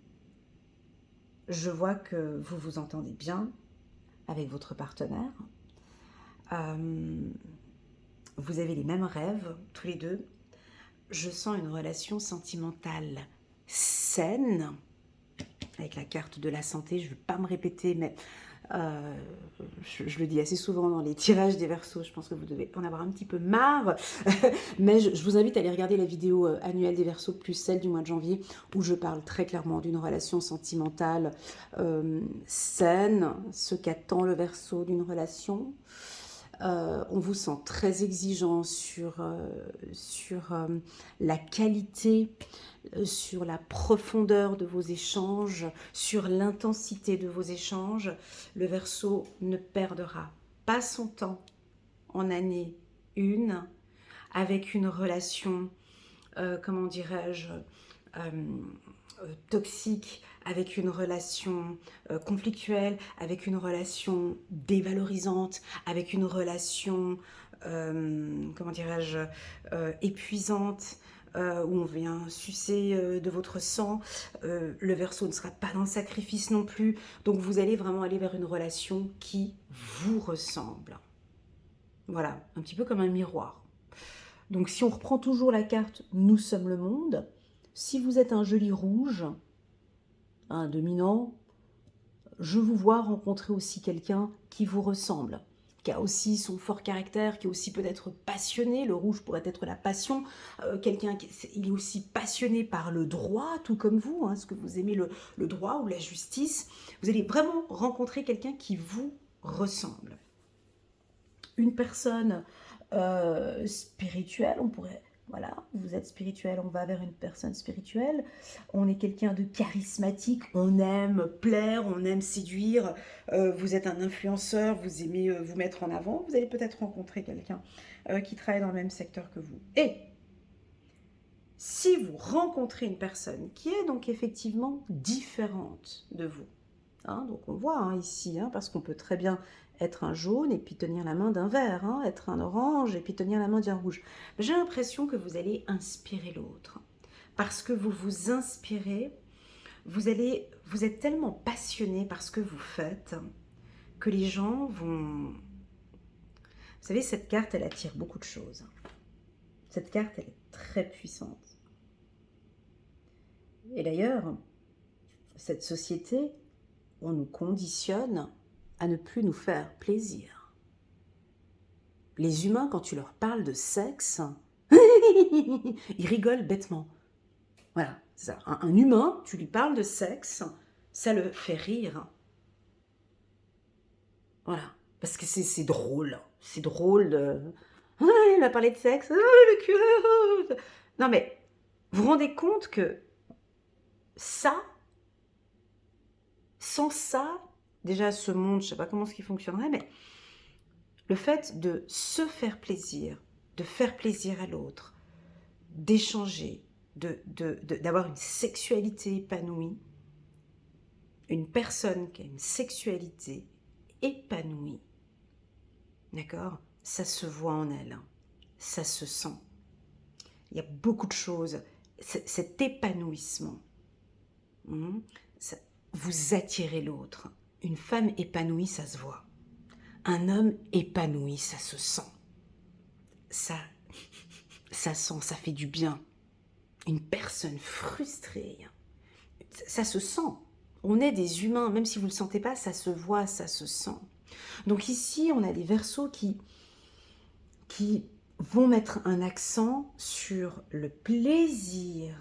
je vois que vous vous entendez bien avec votre partenaire. Vous avez les mêmes rêves, tous les deux. Je sens une relation sentimentale saine, avec la carte de la santé. Je ne vais pas me répéter, mais je le dis assez souvent dans les tirages des Verseaux. Je pense que vous devez en avoir un petit peu marre. Mais je vous invite à aller regarder la vidéo annuelle des Verseaux, plus celle du mois de janvier, où je parle très clairement d'une relation sentimentale saine, ce qu'attend le Verseau d'une relation. On vous sent très exigeant sur la qualité, sur la profondeur de vos échanges, sur l'intensité de vos échanges. Le Verseau ne perdra pas son temps en année 1 avec une relation, comment dirais-je, toxique, avec une relation conflictuelle, avec une relation dévalorisante, avec une relation, comment dirais-je, épuisante, où on vient sucer de votre sang. Le Verseau ne sera pas dans le sacrifice non plus. Donc vous allez vraiment aller vers une relation qui vous ressemble. Voilà, un petit peu comme un miroir. Donc si on reprend toujours la carte « Nous sommes le monde », si vous êtes un joli rouge, un dominant, je vous vois rencontrer aussi quelqu'un qui vous ressemble, qui a aussi son fort caractère, qui est aussi peut-être passionné. Le rouge pourrait être la passion. Quelqu'un qui il est aussi passionné par le droit, tout comme vous, hein, ce que vous aimez le droit ou la justice. Vous allez vraiment rencontrer quelqu'un qui vous ressemble. Une personne spirituelle, on pourrait... Voilà, vous êtes spirituel, on va vers une personne spirituelle. On est quelqu'un de charismatique, on aime plaire, on aime séduire. Vous êtes un influenceur, vous aimez vous mettre en avant. Vous allez peut-être rencontrer quelqu'un qui travaille dans le même secteur que vous. Et si vous rencontrez une personne qui est donc effectivement différente de vous, hein, donc on voit hein, ici, hein, parce qu'on peut très bien être un jaune et puis tenir la main d'un vert, hein, être un orange et puis tenir la main d'un rouge. J'ai l'impression que vous allez inspirer l'autre. Parce que vous vous inspirez, vous êtes tellement passionné par ce que vous faites que les gens vont... Vous savez, cette carte, elle attire beaucoup de choses. Cette carte, elle est très puissante. Et d'ailleurs, cette société, on nous conditionne à ne plus nous faire plaisir. Les humains, quand tu leur parles de sexe, ils rigolent bêtement. Voilà, c'est ça. Un humain, tu lui parles de sexe, ça le fait rire. Voilà, parce que c'est drôle. C'est drôle de... Ah, il a parlé de sexe, ah, le cul. Non mais, vous vous rendez compte que ça, sans ça, déjà ce monde, je ne sais pas comment ce qui fonctionnerait, mais le fait de se faire plaisir, de faire plaisir à l'autre, d'échanger, d'avoir une sexualité épanouie, une personne qui a une sexualité épanouie, d'accord? Ça se voit en elle, hein. Ça se sent. Il y a beaucoup de choses, cet épanouissement. Mhm. Vous attirez l'autre. Une femme épanouie, ça se voit. Un homme épanoui, ça se sent. Ça, ça sent, ça fait du bien. Une personne frustrée, ça se sent. On est des humains, même si vous ne le sentez pas, ça se voit, ça se sent. Donc ici, on a des Verseaux qui vont mettre un accent sur le plaisir,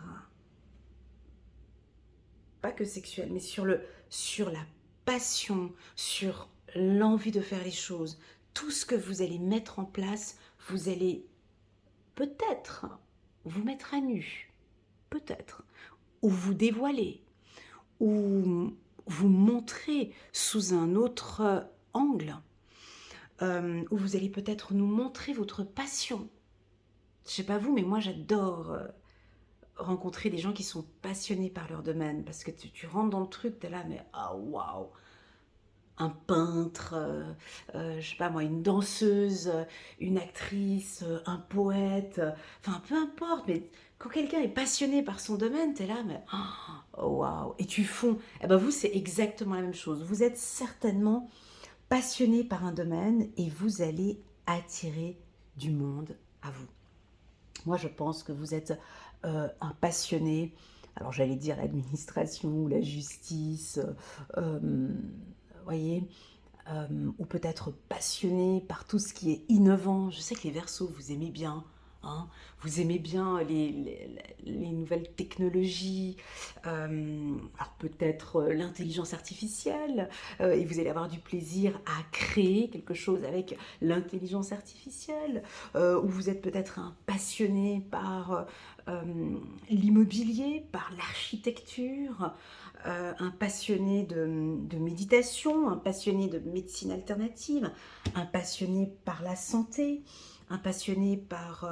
pas que sexuel, mais sur la passion, sur l'envie de faire les choses. Tout ce que vous allez mettre en place, vous allez peut-être vous mettre à nu, peut-être, ou vous dévoiler, ou vous montrer sous un autre angle, où vous allez peut-être nous montrer votre passion. Je sais pas vous, mais moi j'adore rencontrer des gens qui sont passionnés par leur domaine, parce que tu rentres dans le truc, t'es là, mais ah waouh, un peintre, je sais pas moi, une danseuse, une actrice, un poète, enfin peu importe, mais quand quelqu'un est passionné par son domaine, t'es là, mais oh waouh, et tu fonds. Eh ben vous, c'est exactement la même chose. Vous êtes certainement passionné par un domaine et vous allez attirer du monde à vous. Moi, je pense que vous êtes un passionné. Alors, j'allais dire l'administration ou la justice, voyez, ou peut-être passionné par tout ce qui est innovant. Je sais que les Verseaux, vous aimez bien. Hein, vous aimez bien les nouvelles technologies, alors peut-être l'intelligence artificielle, et vous allez avoir du plaisir à créer quelque chose avec l'intelligence artificielle, ou vous êtes peut-être un passionné par l'immobilier, par l'architecture, un passionné de méditation, un passionné de médecine alternative, un passionné par la santé, un passionné par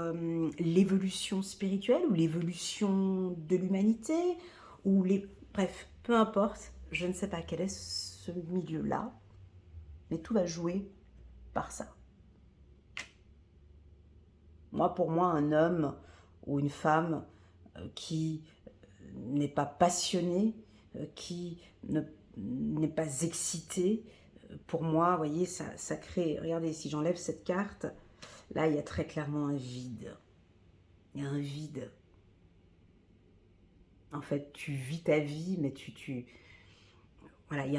l'évolution spirituelle ou l'évolution de l'humanité, ou les... Bref, peu importe, je ne sais pas quel est ce milieu-là, mais tout va jouer par ça. Moi, pour moi, un homme ou une femme qui n'est pas passionné, qui n'est pas excité, pour moi, vous voyez, ça crée... Regardez, si j'enlève cette carte, là, il y a très clairement un vide. Il y a un vide. En fait, tu vis ta vie, mais voilà, il y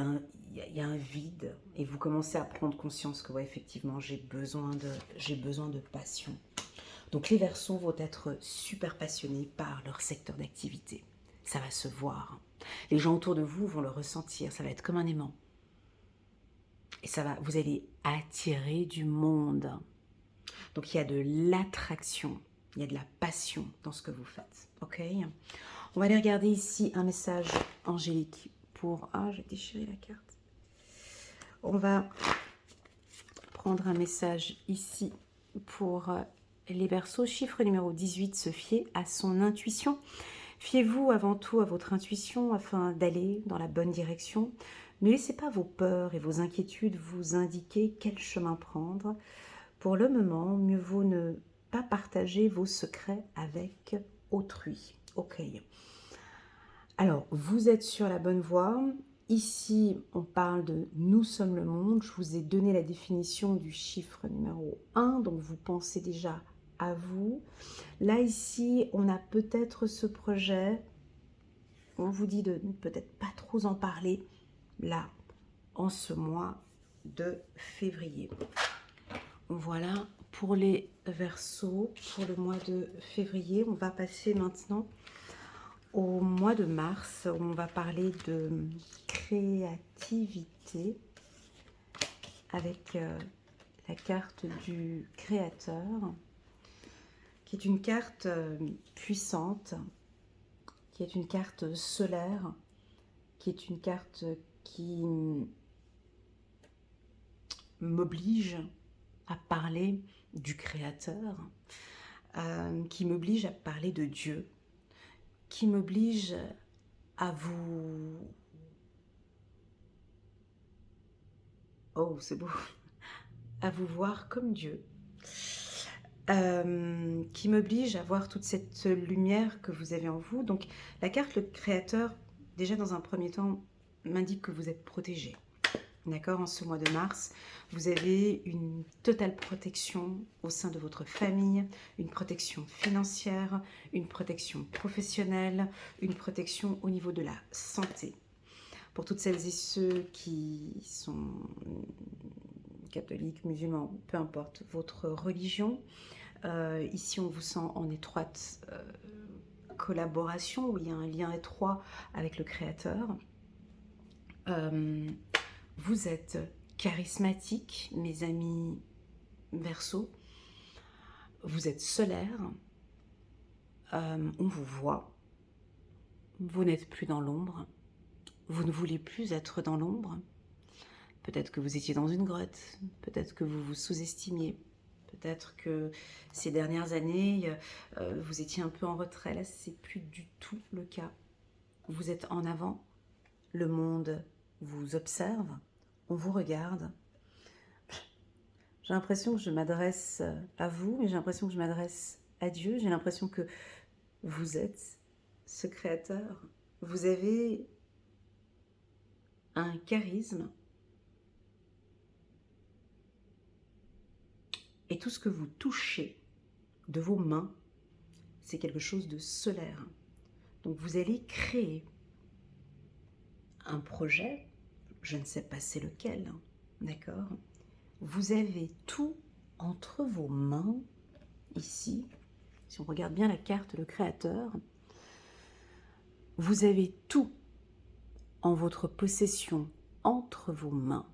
a un vide. Et vous commencez à prendre conscience que, ouais, effectivement, j'ai besoin de passion. Donc les Verseaux vont être super passionnés par leur secteur d'activité. Ça va se voir. Les gens autour de vous vont le ressentir. Ça va être comme un aimant. Et vous allez attirer du monde. Donc il y a de l'attraction, il y a de la passion dans ce que vous faites. Ok ? On va aller regarder ici un message angélique pour... Ah, j'ai déchiré la carte. On va prendre un message ici pour les Verseaux. Chiffre numéro 18, se fier à son intuition. Fiez-vous avant tout à votre intuition afin d'aller dans la bonne direction. Ne laissez pas vos peurs et vos inquiétudes vous indiquer quel chemin prendre. Pour le moment, mieux vaut ne pas partager vos secrets avec autrui. Ok. Alors, vous êtes sur la bonne voie. Ici, on parle de nous sommes le monde. Je vous ai donné la définition du chiffre numéro 1, donc vous pensez déjà à vous. Là, ici, on a peut-être ce projet. On vous dit de peut-être pas trop en parler, là, en ce mois de février. Voilà pour les Verseaux, pour le mois de février. On va passer maintenant au mois de mars, où on va parler de créativité avec la carte du créateur, qui est une carte puissante, qui est une carte solaire, qui est une carte qui m'oblige à parler du créateur, qui m'oblige à parler de Dieu, qui m'oblige à vous... Oh, c'est beau. À vous voir comme Dieu. Qui m'oblige à voir toute cette lumière que vous avez en vous. Donc, la carte, le créateur, déjà dans un premier temps, m'indique que vous êtes protégé. D'accord, en ce mois de mars, vous avez une totale protection au sein de votre famille, une protection financière, une protection professionnelle, une protection au niveau de la santé. Pour toutes celles et ceux qui sont catholiques, musulmans, peu importe votre religion, ici on vous sent en étroite collaboration, où il y a un lien étroit avec le Créateur. Vous êtes charismatique, mes amis Verseau. Vous êtes solaire. On vous voit. Vous n'êtes plus dans l'ombre. Vous ne voulez plus être dans l'ombre. Peut-être que vous étiez dans une grotte. Peut-être que vous vous sous-estimiez. Peut-être que ces dernières années, vous étiez un peu en retrait. Là, c'est plus du tout le cas. Vous êtes en avant. Le monde vous observe. On vous regarde. J'ai l'impression que je m'adresse à vous, mais j'ai l'impression que je m'adresse à Dieu. J'ai l'impression que vous êtes ce créateur. Vous avez un charisme. Et tout ce que vous touchez de vos mains, c'est quelque chose de solaire. Donc vous allez créer un projet, je ne sais pas c'est lequel, d'accord ? Vous avez tout entre vos mains, ici. Si on regarde bien la carte, le créateur, vous avez tout en votre possession, entre vos mains,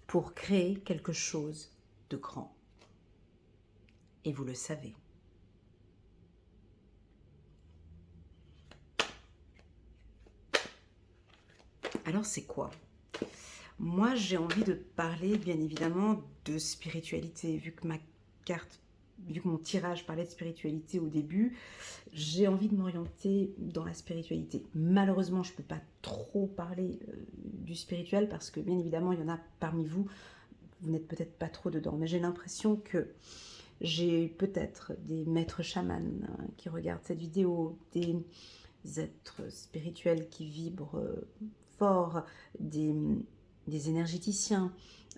pour créer quelque chose de grand. Et vous le savez. Alors c'est quoi ? Moi j'ai envie de parler bien évidemment de spiritualité, vu que mon tirage parlait de spiritualité au début, j'ai envie de m'orienter dans la spiritualité. Malheureusement, je ne peux pas trop parler du spirituel parce que bien évidemment, il y en a parmi vous, vous n'êtes peut-être pas trop dedans, mais j'ai l'impression que j'ai peut-être des maîtres chamans qui regardent cette vidéo, des êtres spirituels qui vibrent fort, des énergéticiens,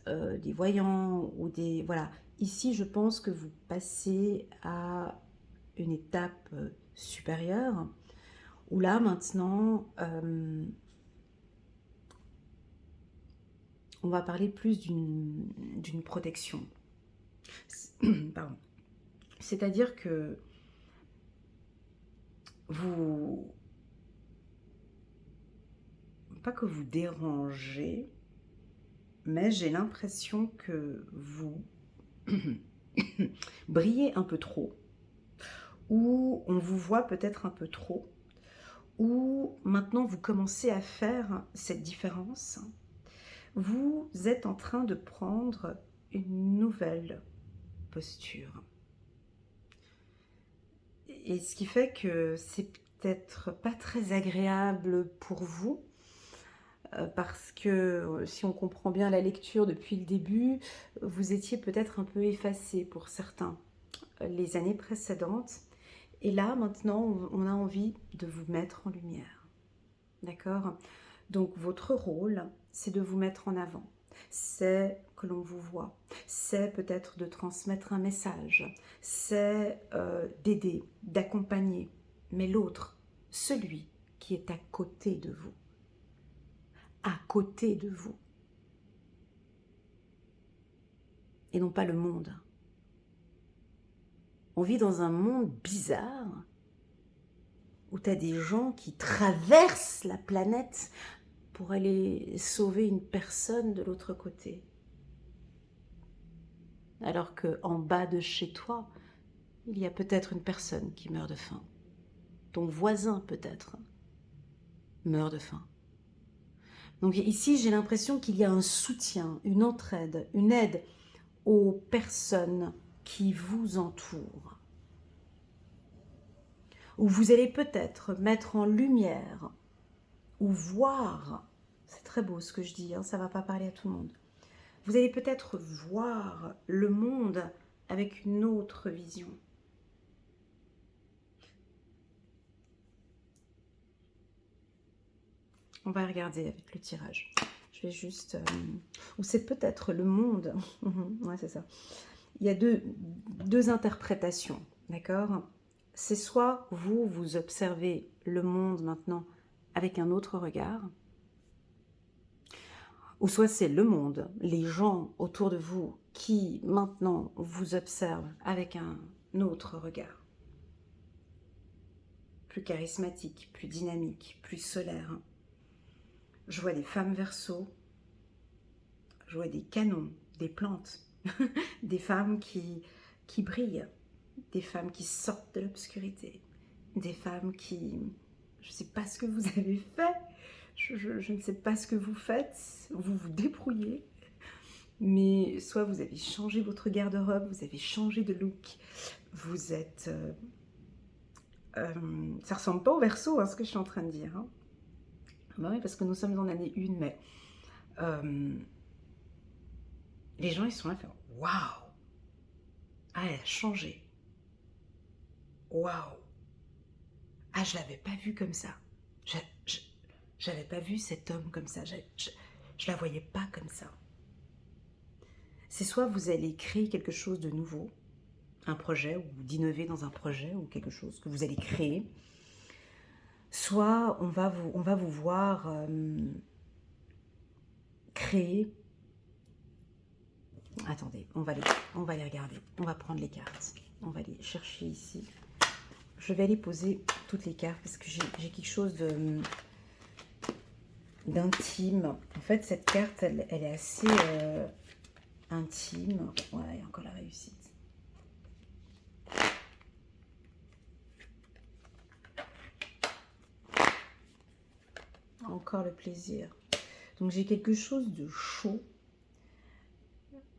des voyants ou des... Voilà. Ici, je pense que vous passez à une étape supérieure où là, maintenant, on va parler plus d'une protection. Pardon. C'est-à-dire que vous... Pas que vous dérangez, mais j'ai l'impression que vous brillez un peu trop, ou on vous voit peut-être un peu trop, ou maintenant vous commencez à faire cette différence. Vous êtes en train de prendre une nouvelle posture. Et ce qui fait que c'est peut-être pas très agréable pour vous, parce que si on comprend bien la lecture depuis le début, vous étiez peut-être un peu effacé pour certains les années précédentes. Et là, maintenant, on a envie de vous mettre en lumière. D'accord ? Donc, votre rôle, c'est de vous mettre en avant. C'est que l'on vous voit. C'est peut-être de transmettre un message. C'est d'aider, d'accompagner. Mais l'autre, celui qui est à côté de vous. À côté de vous. Et non pas le monde. On vit dans un monde bizarre où tu as des gens qui traversent la planète pour aller sauver une personne de l'autre côté. Alors qu'en bas de chez toi, il y a peut-être une personne qui meurt de faim. Ton voisin peut-être meurt de faim. Donc ici, j'ai l'impression qu'il y a un soutien, une entraide, une aide aux personnes qui vous entourent. Où vous allez peut-être mettre en lumière ou voir, c'est très beau ce que je dis, hein, ça ne va pas parler à tout le monde. Vous allez peut-être voir le monde avec une autre vision. On va regarder avec le tirage. Je vais juste... ou c'est peut-être le monde. Ouais, c'est ça. Il y a deux interprétations, d'accord? C'est soit vous observez le monde maintenant avec un autre regard, ou soit c'est le monde, les gens autour de vous qui maintenant vous observent avec un autre regard. Plus charismatique, plus dynamique, plus solaire. Je vois des femmes Verseau, je vois des canons, des plantes, des femmes qui brillent, des femmes qui sortent de l'obscurité, des femmes qui... Je ne sais pas ce que vous avez fait, je ne sais pas ce que vous faites, vous vous débrouillez, mais soit vous avez changé votre garde-robe, vous avez changé de look, vous êtes... ça ressemble pas au Verseau, hein, ce que je suis en train de dire. Hein. Bah oui, parce que nous sommes en année 1, mais les gens, ils sont là, waouh! Ah, elle a changé. Waouh! Ah, je l'avais pas vu comme ça. J'avais pas vu cet homme comme ça. Je la voyais pas comme ça. C'est soit vous allez créer quelque chose de nouveau, un projet, ou d'innover dans un projet, ou quelque chose que vous allez créer, soit on va vous voir créer... Attendez, on va les regarder. On va prendre les cartes. On va les chercher ici. Je vais aller poser toutes les cartes parce que j'ai quelque chose d'intime. En fait, cette carte, elle est assez intime. Ouais, il y a encore la réussite. Encore le plaisir. Donc, j'ai quelque chose de chaud.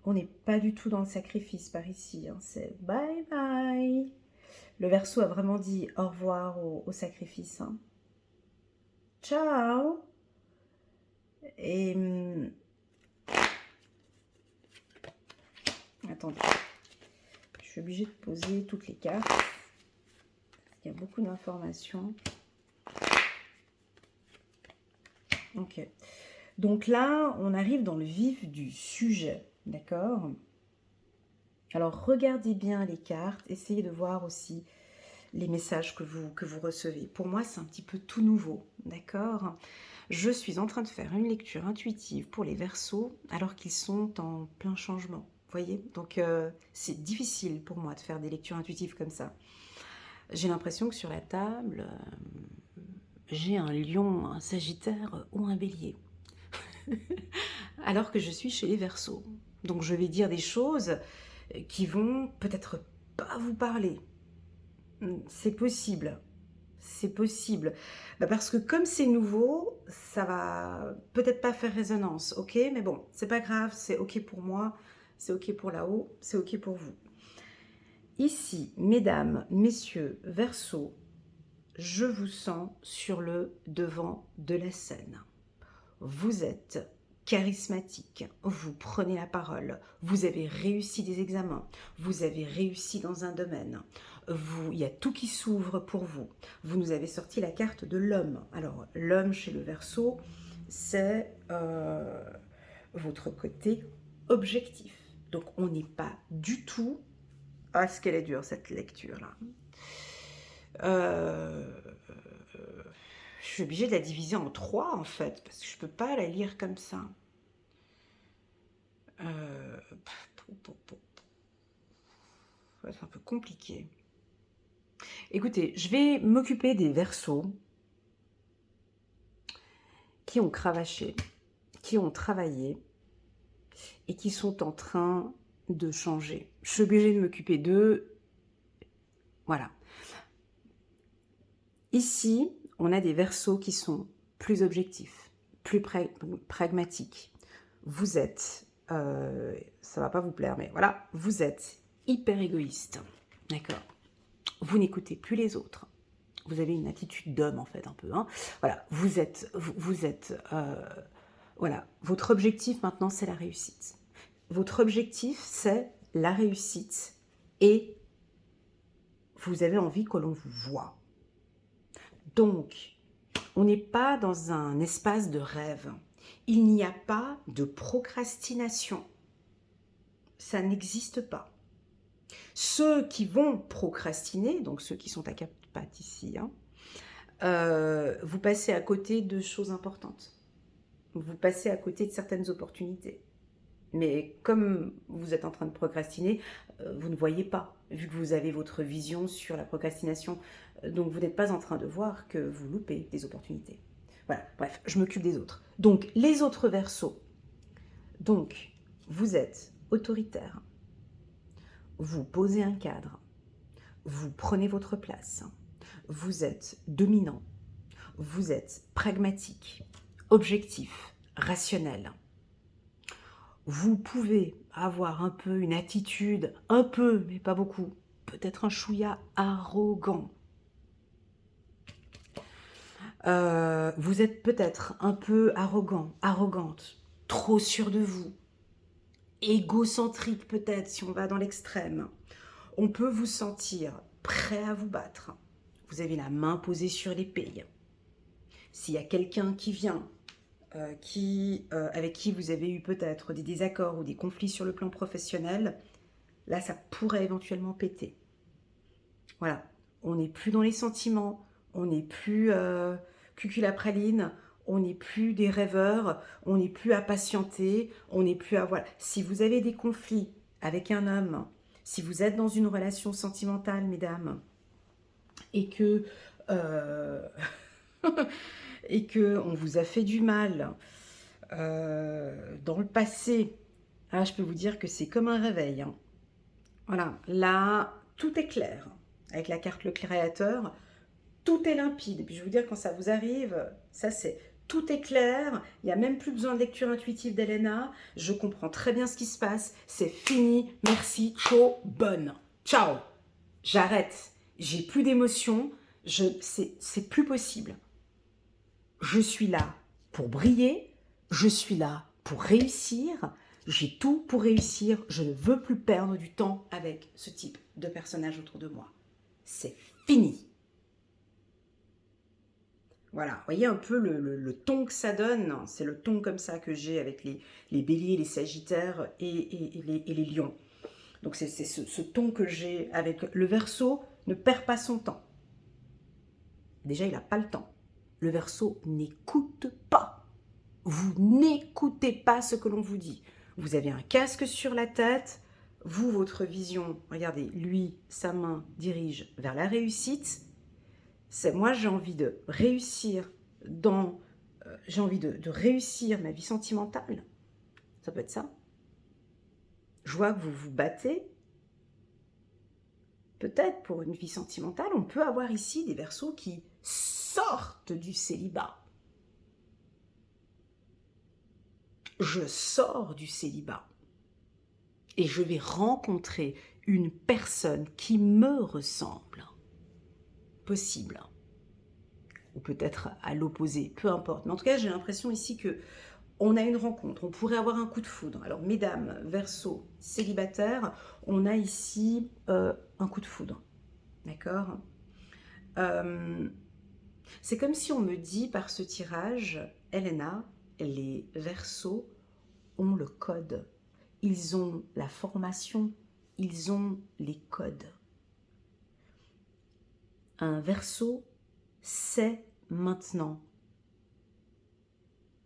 On n'est pas du tout dans le sacrifice par ici. Hein. C'est bye bye. Le Verseau a vraiment dit au revoir au sacrifice. Hein. Ciao. Et... attendez. Je suis obligée de poser toutes les cartes. Il y a beaucoup d'informations. Ok. Donc là, on arrive dans le vif du sujet. D'accord? Alors, regardez bien les cartes. Essayez de voir aussi les messages que vous recevez. Pour moi, c'est un petit peu tout nouveau. D'accord? Je suis en train de faire une lecture intuitive pour les Verseaux alors qu'ils sont en plein changement. Vous voyez? Donc, c'est difficile pour moi de faire des lectures intuitives comme ça. J'ai l'impression que sur la table, j'ai un lion, un sagittaire ou un bélier. Alors que je suis chez les Verseaux. Donc je vais dire des choses qui vont peut-être pas vous parler. C'est possible. C'est possible. Parce que comme c'est nouveau, ça va peut-être pas faire résonance, ok? Mais bon, c'est pas grave, c'est ok pour moi, c'est ok pour là-haut, c'est ok pour vous. Ici, mesdames, messieurs, Verseaux, je vous sens sur le devant de la scène. Vous êtes charismatique, vous prenez la parole, vous avez réussi des examens, vous avez réussi dans un domaine, il y a tout qui s'ouvre pour vous. Vous nous avez sorti la carte de l'homme. Alors, l'homme chez le Verseau, c'est votre côté objectif. Donc, on n'est pas du tout... Ah, ce qu'elle est dure, cette lecture-là. Je suis obligée de la diviser en 3 en fait, parce que je ne peux pas la lire comme ça. C'est un peu compliqué. Écoutez, je vais m'occuper des Verseaux qui ont cravaché, qui ont travaillé et qui sont en train de changer. Je suis obligée de m'occuper d'eux. Voilà. Ici, on a des Verseaux qui sont plus objectifs, plus pragmatiques. Vous êtes, ça va pas vous plaire, mais voilà, vous êtes hyper égoïste, d'accord? Vous n'écoutez plus les autres. Vous avez une attitude d'homme en fait un peu. Hein. Voilà, vous êtes, voilà, votre objectif maintenant c'est la réussite. Votre objectif c'est la réussite et vous avez envie que l'on vous voit. Donc, on n'est pas dans un espace de rêve. Il n'y a pas de procrastination. Ça n'existe pas. Ceux qui vont procrastiner, donc ceux qui sont à quatre pattes ici, hein, vous passez à côté de choses importantes. Vous passez à côté de certaines opportunités. Mais comme vous êtes en train de procrastiner, vous ne voyez pas, vu que vous avez votre vision sur la procrastination. Donc vous n'êtes pas en train de voir que vous loupez des opportunités. Voilà, bref, je m'occupe des autres. Donc les autres Verseaux. Donc vous êtes autoritaire. Vous posez un cadre. Vous prenez votre place. Vous êtes dominant. Vous êtes pragmatique, objectif, rationnel. Vous pouvez avoir un peu une attitude, un peu, mais pas beaucoup, peut-être un chouïa arrogant. Vous êtes peut-être un peu arrogant, arrogante, trop sûr de vous, égocentrique peut-être si on va dans l'extrême. On peut vous sentir prêt à vous battre. Vous avez la main posée sur l'épée. S'il y a quelqu'un qui vient, avec qui vous avez eu peut-être des désaccords ou des conflits sur le plan professionnel, là, ça pourrait éventuellement péter. Voilà, on n'est plus dans les sentiments, on n'est plus cuculapraline, on n'est plus des rêveurs, on n'est plus à patienter, on n'est plus à... Voilà, si vous avez des conflits avec un homme, si vous êtes dans une relation sentimentale, mesdames, et que... et qu'on vous a fait du mal dans le passé, là, je peux vous dire que c'est comme un réveil. Hein. Voilà, là, tout est clair. Avec la carte le créateur, tout est limpide. Et puis je vais vous dire, quand ça vous arrive, ça c'est... Tout est clair, il n'y a même plus besoin de lecture intuitive d'Elena. Je comprends très bien ce qui se passe. C'est fini, merci, ciao, bonne. Ciao, j'arrête. J'ai plus d'émotions, c'est plus possible. Je suis là pour briller, je suis là pour réussir, j'ai tout pour réussir, je ne veux plus perdre du temps avec ce type de personnage autour de moi. C'est fini. Voilà, vous voyez un peu le ton que ça donne, c'est le ton comme ça que j'ai avec les béliers, les sagittaires et les lions. Donc c'est ce ton que j'ai avec le Verseau, ne perd pas son temps. Déjà, il n'a pas le temps. Le Verseau n'écoute pas. Vous n'écoutez pas ce que l'on vous dit. Vous avez un casque sur la tête. Vous, votre vision, regardez, lui, sa main dirige vers la réussite. Moi, j'ai envie de réussir j'ai envie de réussir ma vie sentimentale. Ça peut être ça. Je vois que vous vous battez. Peut-être pour une vie sentimentale, on peut avoir ici des Verseaux qui sortent du célibat. Je sors du célibat et je vais rencontrer une personne qui me ressemble. Possible. Ou peut-être à l'opposé, peu importe. Mais en tout cas, j'ai l'impression ici que on a une rencontre, on pourrait avoir un coup de foudre. Alors, mesdames, Verseau, célibataires, on a ici un coup de foudre. D'accord ? C'est comme si on me dit par ce tirage, Elena, les Verseaux ont le code. Ils ont la formation, ils ont les codes. Un Verseau sait maintenant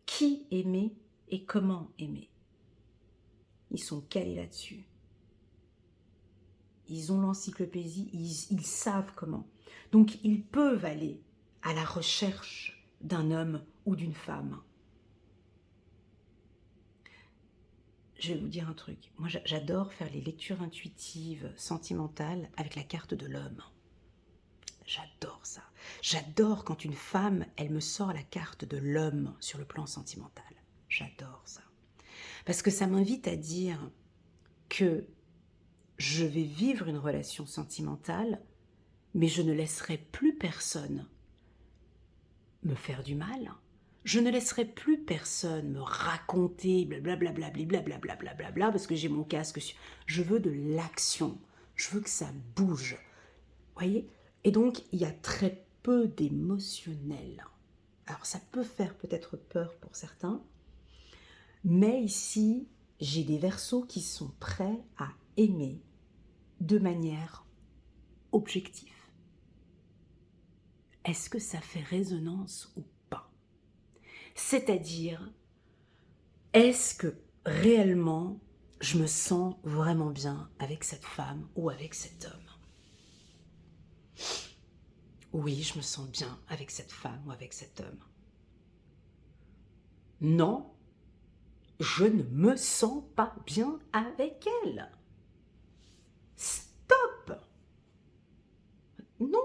qui aimer et comment aimer. Ils sont calés là-dessus. Ils ont l'encyclopédie, ils savent comment. Donc, ils peuvent aller à la recherche d'un homme ou d'une femme. Je vais vous dire un truc. Moi, j'adore faire les lectures intuitives, sentimentales avec la carte de l'homme. J'adore ça. J'adore quand une femme, elle me sort la carte de l'homme sur le plan sentimental. J'adore ça. Parce que ça m'invite à dire que je vais vivre une relation sentimentale, mais je ne laisserai plus personne me faire du mal. Je ne laisserai plus personne me raconter blablabla, blablabla, parce que j'ai mon casque. Je veux de l'action. Je veux que ça bouge. Vous voyez ? Et donc, il y a très peu d'émotionnel. Alors ça peut faire peut-être peur pour certains, mais ici, j'ai des Verseaux qui sont prêts à aimer de manière objective. Est-ce que ça fait résonance ou pas? C'est-à-dire, est-ce que réellement je me sens vraiment bien avec cette femme ou avec cet homme? Oui, je me sens bien avec cette femme ou avec cet homme. Non, je ne me sens pas bien avec elle. Stop! Non,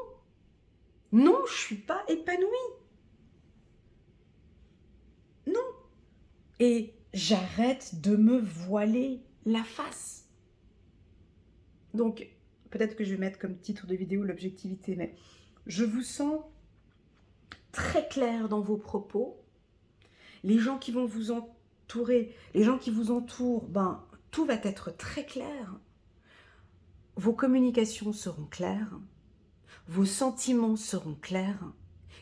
non, je suis pas épanouie. Non. Et j'arrête de me voiler la face. Donc, peut-être que je vais mettre comme titre de vidéo l'objectivité, mais je vous sens très clair dans vos propos. Les gens qui vont vous entourer, les gens qui vous entourent, ben, tout va être très clair. Vos communications seront claires. Vos sentiments seront clairs.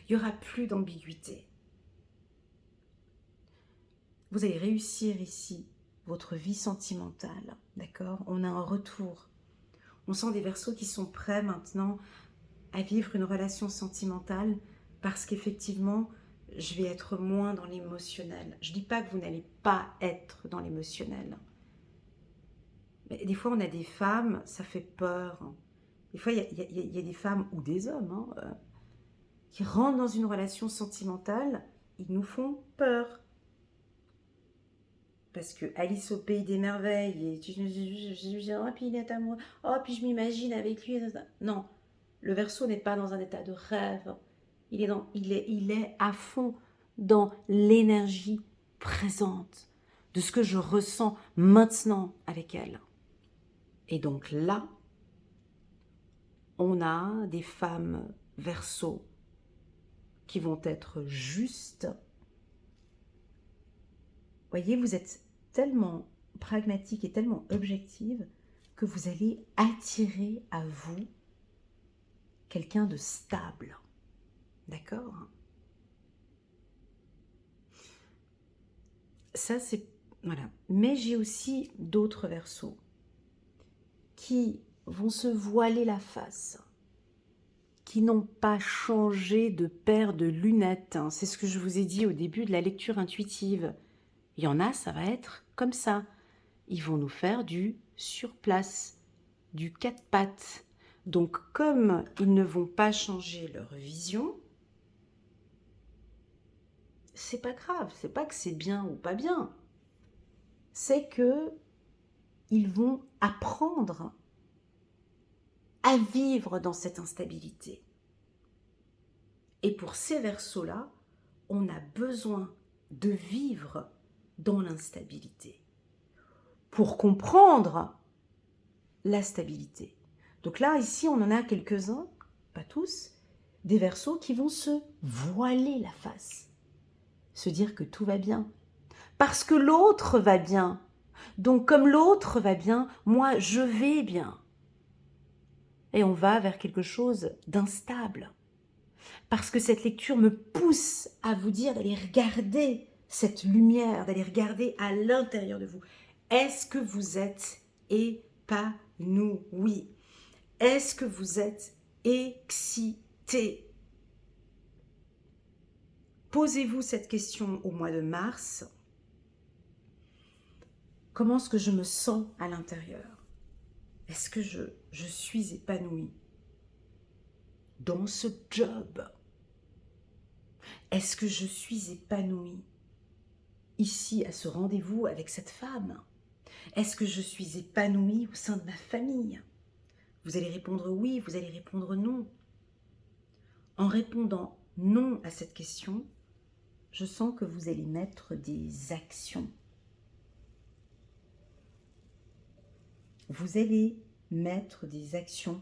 Il n'y aura plus d'ambiguïté. Vous allez réussir ici votre vie sentimentale, d'accord? On a un retour. On sent des Verseaux qui sont prêts maintenant à vivre une relation sentimentale parce qu'effectivement, je vais être moins dans l'émotionnel. Je ne dis pas que vous n'allez pas être dans l'émotionnel. Mais des fois, on a des femmes, ça fait peur. Des fois, il y a des femmes ou des hommes qui rentrent dans une relation sentimentale, ils nous font peur. Parce que Alice au pays des merveilles, et puis il est amoureux, oh, puis je m'imagine avec lui. Non, le Verseau n'est pas dans un état de rêve. Il est à fond dans l'énergie présente de ce que je ressens maintenant avec elle. Et donc là, on a des femmes Verseau qui vont être justes. Voyez, vous êtes tellement pragmatique et tellement objective que vous allez attirer à vous quelqu'un de stable. D'accord? Ça, c'est... Voilà. Mais j'ai aussi d'autres Verseaux qui vont se voiler la face, qui n'ont pas changé de paire de lunettes. C'est ce que je vous ai dit au début de la lecture intuitive. Il y en a, ça va être comme ça. Ils vont nous faire du sur place, du quatre pattes. Donc, comme ils ne vont pas changer leur vision, c'est pas grave. C'est pas que c'est bien ou pas bien. C'est que ils vont apprendre à vivre dans cette instabilité. Et pour ces Verseaux-là, on a besoin de vivre dans l'instabilité pour comprendre la stabilité. Donc là, ici, on en a quelques-uns, pas tous, des Verseaux qui vont se voiler la face, se dire que tout va bien, parce que l'autre va bien. Donc comme l'autre va bien, moi, je vais bien. Et on va vers quelque chose d'instable. Parce que cette lecture me pousse à vous dire d'aller regarder cette lumière, d'aller regarder à l'intérieur de vous. Est-ce que vous êtes épanoui? Est-ce que vous êtes excité? Posez-vous cette question au mois de mars. Comment est-ce que je me sens à l'intérieur? Est-ce que je suis épanouie dans ce job? Est-ce que je suis épanouie ici à ce rendez-vous avec cette femme? Est-ce que je suis épanouie au sein de ma famille? Vous allez répondre oui, vous allez répondre non. En répondant non à cette question, je sens que vous allez mettre des actions. Vous allez mettre des actions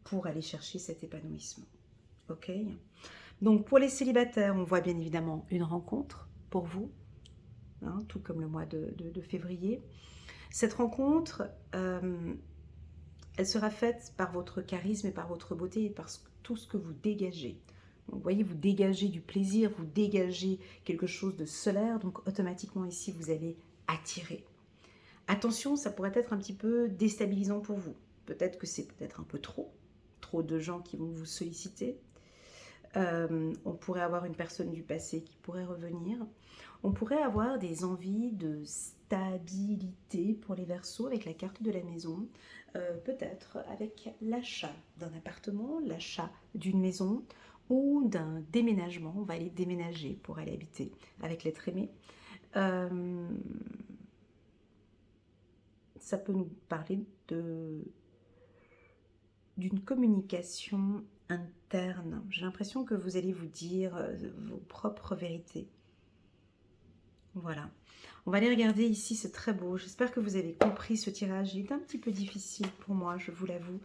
pour aller chercher cet épanouissement. Ok? Donc pour les célibataires, on voit bien évidemment une rencontre pour vous, hein, tout comme le mois de février. Cette rencontre, elle sera faite par votre charisme et par votre beauté et par tout ce que vous dégagez. Vous voyez, vous dégagez du plaisir, vous dégagez quelque chose de solaire, donc automatiquement ici, vous allez attirer. Attention, ça pourrait être un petit peu déstabilisant pour vous. Peut-être que c'est peut-être un peu trop de gens qui vont vous solliciter. On pourrait avoir une personne du passé qui pourrait revenir. On pourrait avoir des envies de stabilité pour les Verseaux avec la carte de la maison. Peut-être avec l'achat d'un appartement, l'achat d'une maison ou d'un déménagement. On va aller déménager pour aller habiter avec l'être aimé. Ça peut nous parler d'une communication interne. J'ai l'impression que vous allez vous dire vos propres vérités. Voilà. On va aller regarder ici, c'est très beau. J'espère que vous avez compris ce tirage. Il est un petit peu difficile pour moi, je vous l'avoue.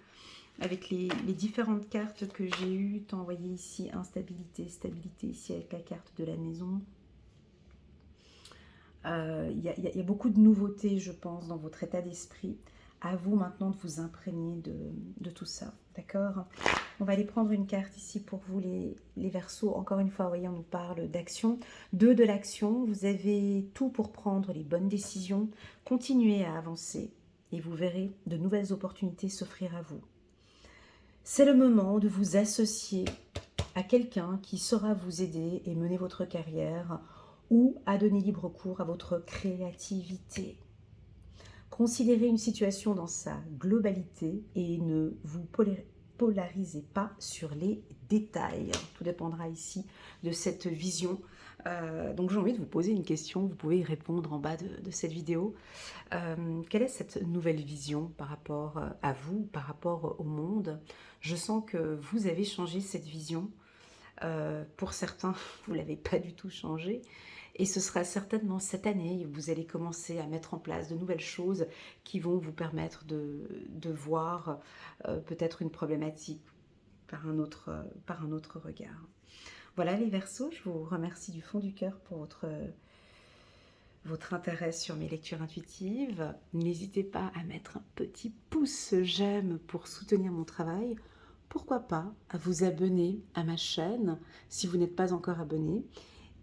Avec les différentes cartes que j'ai eues, t'as envoyé ici instabilité, stabilité, ici avec la carte de la maison. Il y a beaucoup de nouveautés, je pense, dans votre état d'esprit. À vous maintenant de vous imprégner de tout ça, d'accord? On va aller prendre une carte ici pour vous les Verseaux. Encore une fois, vous voyez, on nous parle d'action. De l'action, vous avez tout pour prendre les bonnes décisions. Continuez à avancer et vous verrez de nouvelles opportunités s'offrir à vous. C'est le moment de vous associer à quelqu'un qui saura vous aider et mener votre carrière ou à donner libre cours à votre créativité. Considérez une situation dans sa globalité et ne vous polarisez pas sur les détails. Tout dépendra ici de cette vision. Donc j'ai envie de vous poser une question, vous pouvez y répondre en bas de cette vidéo. Quelle est cette nouvelle vision par rapport à vous, par rapport au monde? Je sens que vous avez changé cette vision. Pour certains, vous ne l'avez pas du tout changé. Et ce sera certainement cette année où vous allez commencer à mettre en place de nouvelles choses qui vont vous permettre de voir peut-être une problématique par un autre regard. Voilà les Verseaux, je vous remercie du fond du cœur pour votre intérêt sur mes lectures intuitives. N'hésitez pas à mettre un petit pouce j'aime pour soutenir mon travail. Pourquoi pas à vous abonner à ma chaîne si vous n'êtes pas encore abonné.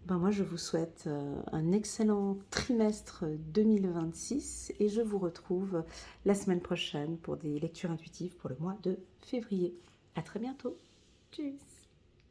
Ben moi je vous souhaite un excellent trimestre 2026 et je vous retrouve la semaine prochaine pour des lectures intuitives pour le mois de février. À très bientôt. Tchuss.